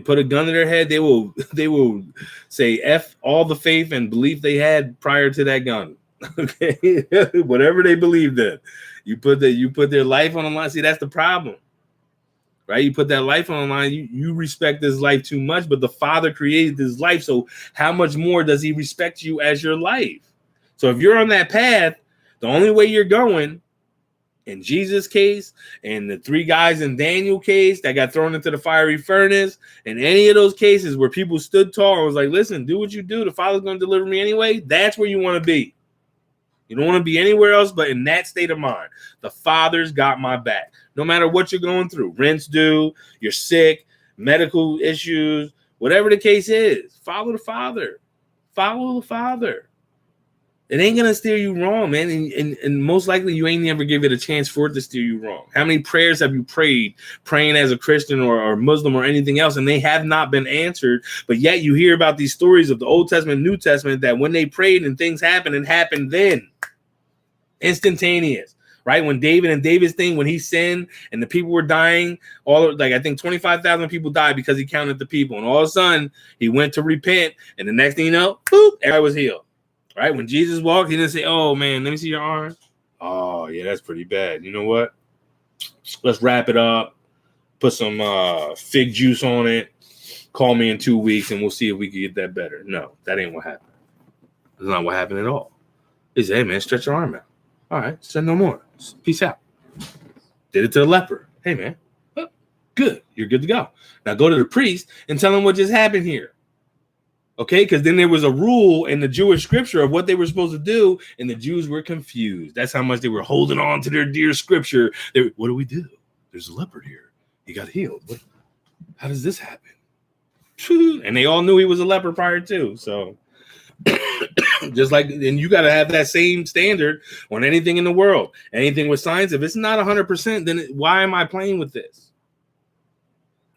Put a gun to their head, they will say F all the faith and belief they had prior to that gun. Okay. Whatever they believed in. You put their life on the line. See, that's the problem. Right? You put that life on the line, you respect this life too much, but the Father created this life. So how much more does He respect you as your life? So if you're on that path, the only way you're going, in Jesus' case, and the three guys in Daniel case that got thrown into the fiery furnace, and any of those cases where people stood tall and was like, listen, do what you do. The Father's going to deliver me anyway. That's where you want to be. You don't want to be anywhere else but in that state of mind. The Father's got my back. No matter what you're going through, rent's due, you're sick, medical issues, whatever the case is, follow the Father. Follow the Father. It ain't going to steer you wrong, man. And most likely you ain't never give it a chance for it to steer you wrong. How many prayers have you praying as a Christian or Muslim or anything else, and they have not been answered? But yet you hear about these stories of the Old Testament, New Testament, that when they prayed and things happened, and happened then. Instantaneous, right? When David's thing, when he sinned and the people were dying, I think 25,000 people died because he counted the people. And all of a sudden he went to repent. And the next thing you know, boop, everybody was healed. Right? When Jesus walked, He didn't say, oh, man, let me see your arm. Oh, yeah, that's pretty bad. You know what? Let's wrap it up. Put some fig juice on it. Call me in 2 weeks, and we'll see if we can get that better. No, that ain't what happened. That's not what happened at all. He said, hey, man, stretch your arm out. All right, said no more. Peace out. Did it to the leper. Hey, man, good. You're good to go. Now go to the priest and tell him what just happened here. Okay, because then there was a rule in the Jewish scripture of what they were supposed to do, and the Jews were confused. That's how much they were holding on to their dear scripture. What do we do? There's a leopard here. He got healed. How does this happen? And they all knew he was a leper prior to. So just like, and you got to have that same standard on anything in the world. Anything with science, if it's not 100%, then why am I playing with this?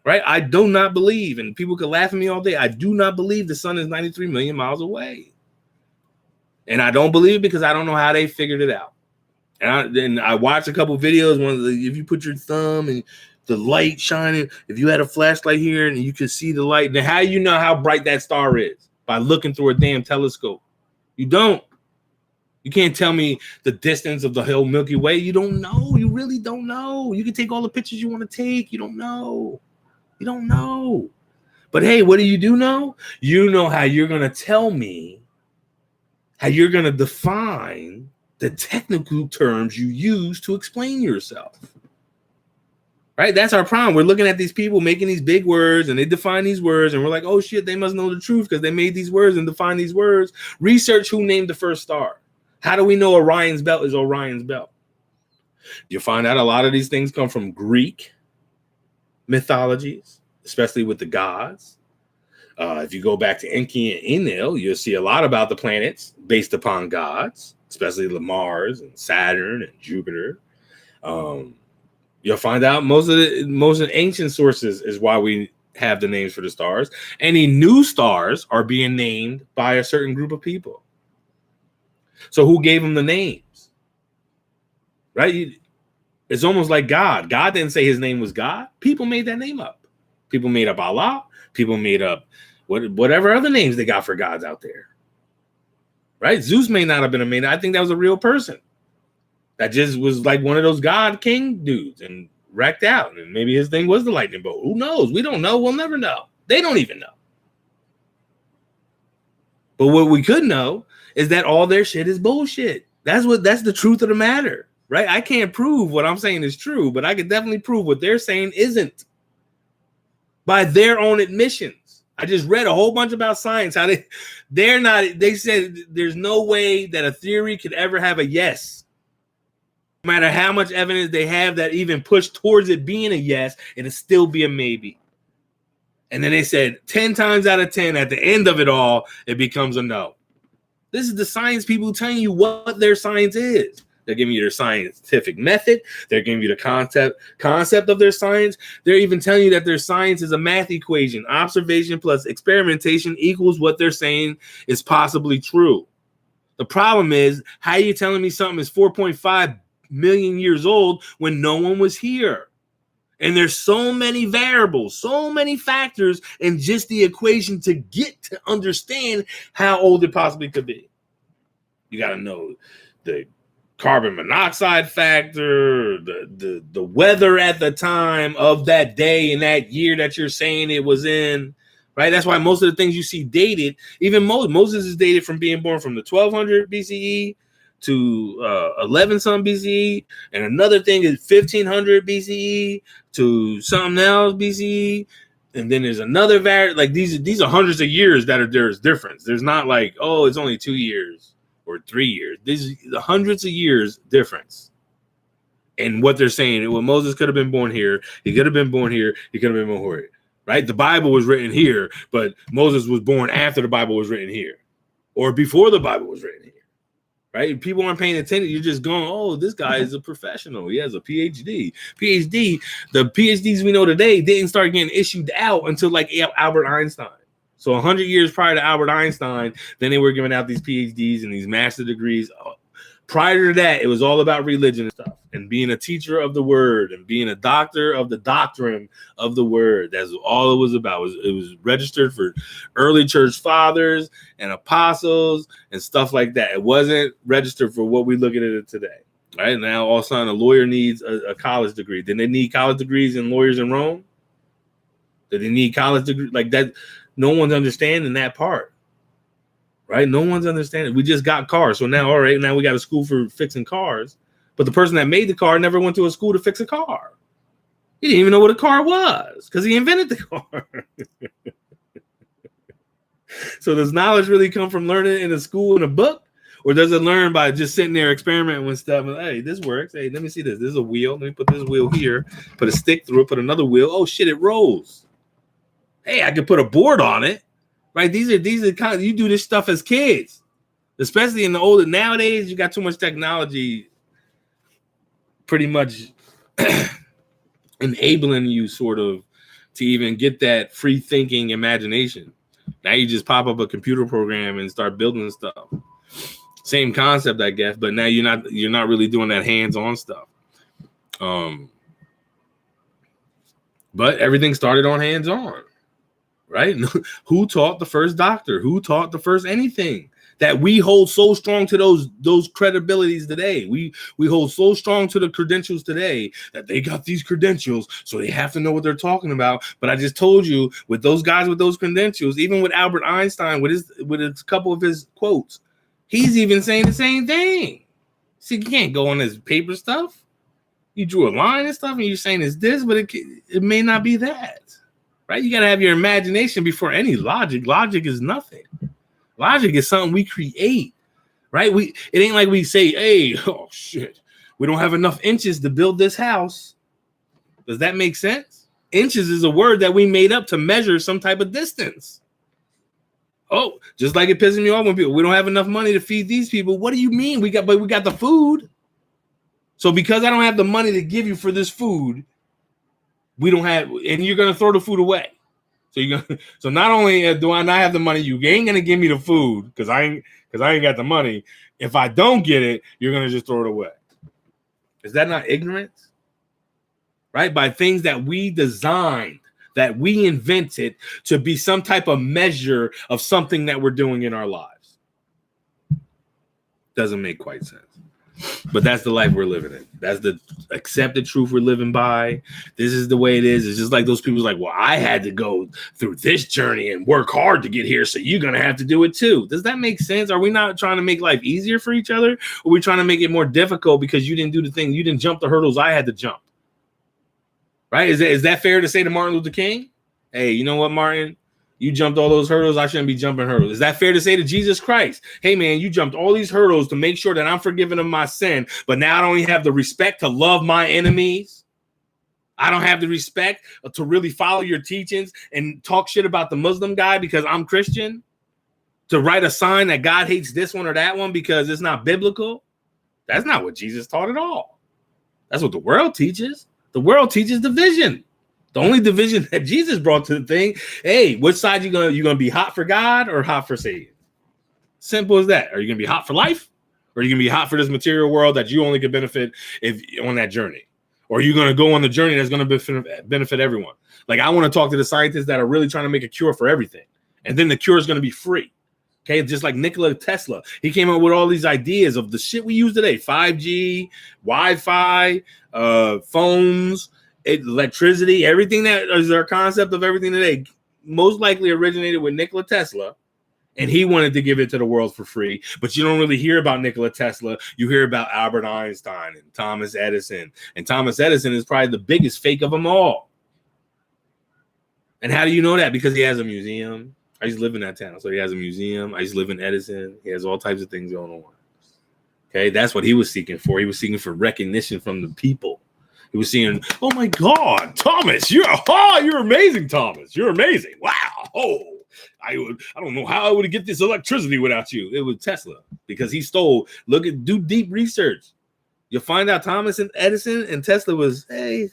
Right? I do not believe, and people could laugh at me all day, I do not believe the sun is 93 million miles away. And I don't believe it because I don't know how they figured it out. And I watched a couple videos. If you put your thumb and the light shining, if you had a flashlight here and you could see the light, then how you know how bright that star is? By looking through a damn telescope. You don't. You can't tell me the distance of the whole Milky Way. You don't know. You really don't know. You can take all the pictures you want to take. You don't know. You don't know. But hey, what do you know? You know how you're going to tell me, how you're going to define the technical terms you use to explain yourself. Right? That's our problem. We're looking at these people making these big words and they define these words and we're like, oh shit, they must know the truth because they made these words and define these words. Research who named the first star. How do we know Orion's belt is Orion's belt? You'll find out a lot of these things come from Greek mythologies, especially with the gods. If you go back to Enki and Enlil, you'll see a lot about the planets based upon gods, especially the Mars and Saturn and Jupiter. You'll find out most of the ancient sources is why we have the names for the stars. Any new stars are being named by a certain group of people. So who gave them the names? Right? It's almost like God. God didn't say his name was God. People made that name up. People made up Allah. People made up whatever other names they got for gods out there. Right? Zeus may not have been a man. I think that was a real person. That just was like one of those god king dudes and wrecked out. And maybe his thing was the lightning bolt. Who knows? We don't know. We'll never know. They don't even know. But what we could know is that all their shit is bullshit. That's the truth of the matter. Right? I can't prove what I'm saying is true, but I can definitely prove what they're saying isn't. By their own admissions. I just read a whole bunch about science. How they said there's no way that a theory could ever have a yes. No matter how much evidence they have that even push towards it being a yes, it'll still be a maybe. And then they said 10 times out of 10, at the end of it all, it becomes a no. This is the science people telling you what their science is. They're giving you their scientific method. They're giving you the concept of their science. They're even telling you that their science is a math equation. Observation plus experimentation equals what they're saying is possibly true. The problem is, how are you telling me something is 4.5 million years old when no one was here? And there's so many variables, so many factors in just the equation to get to understand how old it possibly could be. You got to know the carbon monoxide factor, the weather at the time of that day and that year that you're saying it was in, right? That's why most of the things you see dated, even Moses is dated from being born from the 1200 BCE to 11 some BCE, and another thing is 1500 BCE to something else BCE, and then there's another like these are hundreds of years that there's difference. There's not like, oh, it's only 2 years or 3 years. These are the hundreds of years difference. And what they're saying, well, Moses could have been born here. He could have been born here. He could have been born here. Right? The Bible was written here, but Moses was born after the Bible was written here, or before the Bible was written here. Right? People aren't paying attention. You're just going, oh, this guy is a professional. He has a PhD. The PhDs we know today didn't start getting issued out until like Albert Einstein. So 100 years prior to Albert Einstein, then they were giving out these PhDs and these master degrees. Prior to that, it was all about religion and stuff, and being a teacher of the word and being a doctor of the doctrine of the word. That's all it was about. It was registered for early church fathers and apostles and stuff like that. It wasn't registered for what we look at it today. Right now, all of a sudden, a lawyer needs a college degree. Didn't they need college degrees and lawyers in Rome? Did they need college degree like that? No one's understanding that part, right? No one's understanding. We just got cars. So now, all right, now we got a school for fixing cars. But the person that made the car never went to a school to fix a car. He didn't even know what a car was because he invented the car. So does knowledge really come from learning in a school in a book? Or does it learn by just sitting there experimenting with stuff? And, hey, this works. Hey, let me see this. This is a wheel. Let me put this wheel here. Put a stick through it. Put another wheel. Oh, shit, it rolls. Hey, I could put a board on it, right? These are kind of, you do this stuff as kids, especially in the older. Nowadays, you got too much technology pretty much enabling you sort of to even get that free thinking imagination. Now you just pop up a computer program and start building stuff. Same concept, I guess, but now you're not really doing that hands-on stuff. But everything started on hands-on. Right? Who taught the first doctor? Who taught the first anything? that we hold so strong to those credibilities today. We hold so strong to the credentials today that they got these credentials, so they have to know what they're talking about. But I just told you, with those guys with those credentials, even with Albert Einstein, with a couple of his quotes, he's even saying the same thing. See, you can't go on this paper stuff. You drew a line and stuff, and you're saying it's this, but it may not be that, right? You got to have your imagination before any logic. Logic is nothing. Logic is something we create, right? It ain't like we say, hey, oh shit, we don't have enough inches to build this house. Does that make sense? Inches is a word that we made up to measure some type of distance. Oh, just like it pisses me off when we don't have enough money to feed these people. What do you mean? We got the food. So because I don't have the money to give you for this food, we don't have, and you're gonna throw the food away. So not only do I not have the money, you ain't gonna give me the food because I ain't got the money. If I don't get it, you're gonna just throw it away. Is that not ignorance? Right? By things that we designed, that we invented to be some type of measure of something that we're doing in our lives. Doesn't make quite sense. But that's the life we're living in. That's the accepted truth we're living by. This is the way it is. It's just like those people like, well, I had to go through this journey and work hard to get here, so you're going to have to do it too. Does that make sense? Are we not trying to make life easier for each other? Or are we trying to make it more difficult because you didn't do the thing? You didn't jump the hurdles I had to jump. Right? Is that fair to say to Martin Luther King? Hey, you know what, Martin? You jumped all those hurdles. I shouldn't be jumping hurdles. Is that fair to say to Jesus Christ? Hey, man, you jumped all these hurdles to make sure that I'm forgiven of my sin, but now I don't even have the respect to love my enemies. I don't have the respect to really follow your teachings and talk shit about the Muslim guy because I'm Christian, to write a sign that God hates this one or that one because it's not biblical. That's not what Jesus taught at all. That's what the world teaches. The world teaches division. The only division that Jesus brought to the thing, hey, which side you gonna be hot for God or hot for Satan? Simple as that. Are you gonna be hot for life, or are you gonna be hot for this material world that you only could benefit if on that journey? Or are you gonna go on the journey that's gonna benefit everyone? Like, I want to talk to the scientists that are really trying to make a cure for everything, and then the cure is gonna be free. Okay, just like Nikola Tesla, he came up with all these ideas of the shit we use today: 5G, Wi-Fi, phones, electricity, everything that is our concept of everything today, most likely originated with Nikola Tesla, and he wanted to give it to the world for free. But you don't really hear about Nikola Tesla. You hear about Albert Einstein and Thomas Edison, and Thomas Edison is probably the biggest fake of them all. And how do you know that? Because he has a museum. I used to live in that town, so he has a museum. I used to live in Edison. He has all types of things going on. Okay, that's what he was seeking for. He was seeking for recognition from the people. He was seeing, oh my God, Thomas, you're amazing, Thomas. You're amazing. Wow. Oh, I don't know how I would get this electricity without you. It was Tesla, because he stole. Do deep research. You'll find out Thomas and Edison and Tesla was, hey,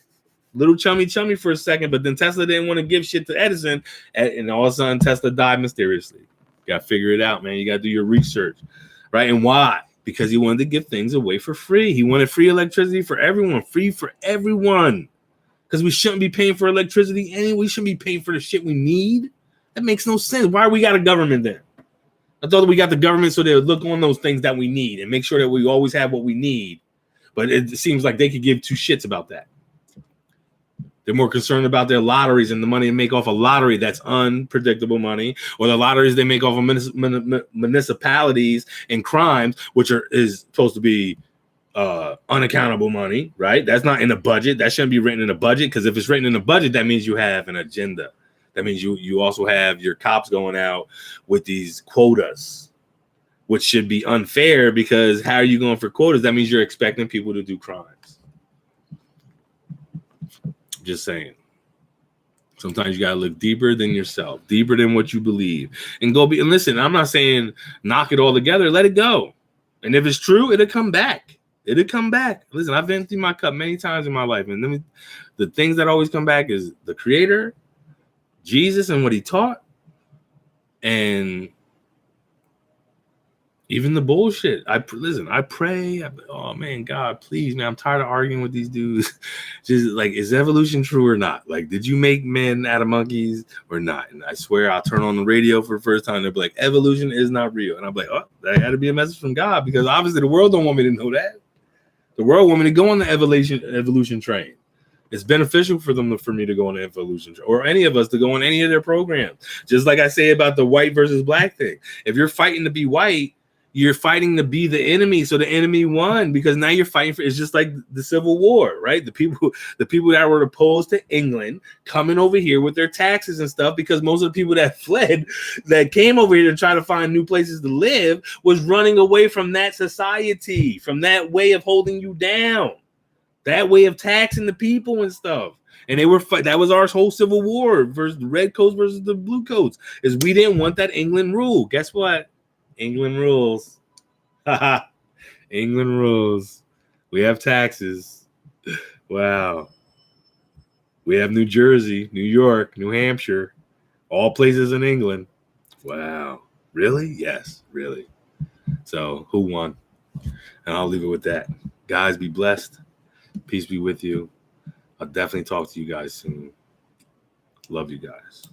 little chummy for a second, but then Tesla didn't want to give shit to Edison, and all of a sudden Tesla died mysteriously. You got to figure it out, man. You got to do your research, right? And why? Because he wanted to give things away for free. He wanted free electricity for everyone, because we shouldn't be paying for electricity anyway. We shouldn't be paying for the shit we need. That makes no sense. Why we got a government then? I thought that we got the government so they would look on those things that we need and make sure that we always have what we need. But it seems like they could give two shits about that. They're more concerned about their lotteries and the money they make off a lottery that's unpredictable money, or the lotteries they make off of municipalities and crimes, which is supposed to be unaccountable money, right? That's not in the budget. That shouldn't be written in the budget, because if it's written in the budget, that means you have an agenda. That means you also have your cops going out with these quotas, which should be unfair, because how are you going for quotas? That means you're expecting people to do crimes. Just saying. Sometimes you gotta look deeper than yourself, deeper than what you believe, and and listen. I'm not saying knock it all together. Let it go, and if it's true, it'll come back. It'll come back. Listen, I've emptied my cup many times in my life, and the things that always come back is the Creator, Jesus, and what He taught, and Even the bullshit. Listen. I pray. Oh man, God, please, man. I'm tired of arguing with these dudes. Just like, is evolution true or not? Like, did you make men out of monkeys or not? And I swear, I'll turn on the radio for the first time. They'll be like, evolution is not real. And I'm like, oh, that had to be a message from God, because obviously the world don't want me to know that. The world want me to go on the evolution train. It's beneficial for them for me to go on the evolution train, or any of us to go on any of their programs. Just like I say about the white versus black thing. If you're fighting to be white, you're fighting to be the enemy, so the enemy won, because now you're fighting for. It's just like the Civil War, right? The people that were opposed to England coming over here with their taxes and stuff, because most of the people that fled, that came over here to try to find new places to live, was running away from that society, from that way of holding you down, that way of taxing the people and stuff. And they were that was our whole Civil War versus the red coats versus the blue coats, is we didn't want that England rule. Guess what? England rules. England rules. We have taxes. Wow. We have New Jersey, New York, New Hampshire, all places in England. Wow. Really? Yes, really. So who won? And I'll leave it with that. Guys, be blessed. Peace be with you. I'll definitely talk to you guys soon. Love you guys.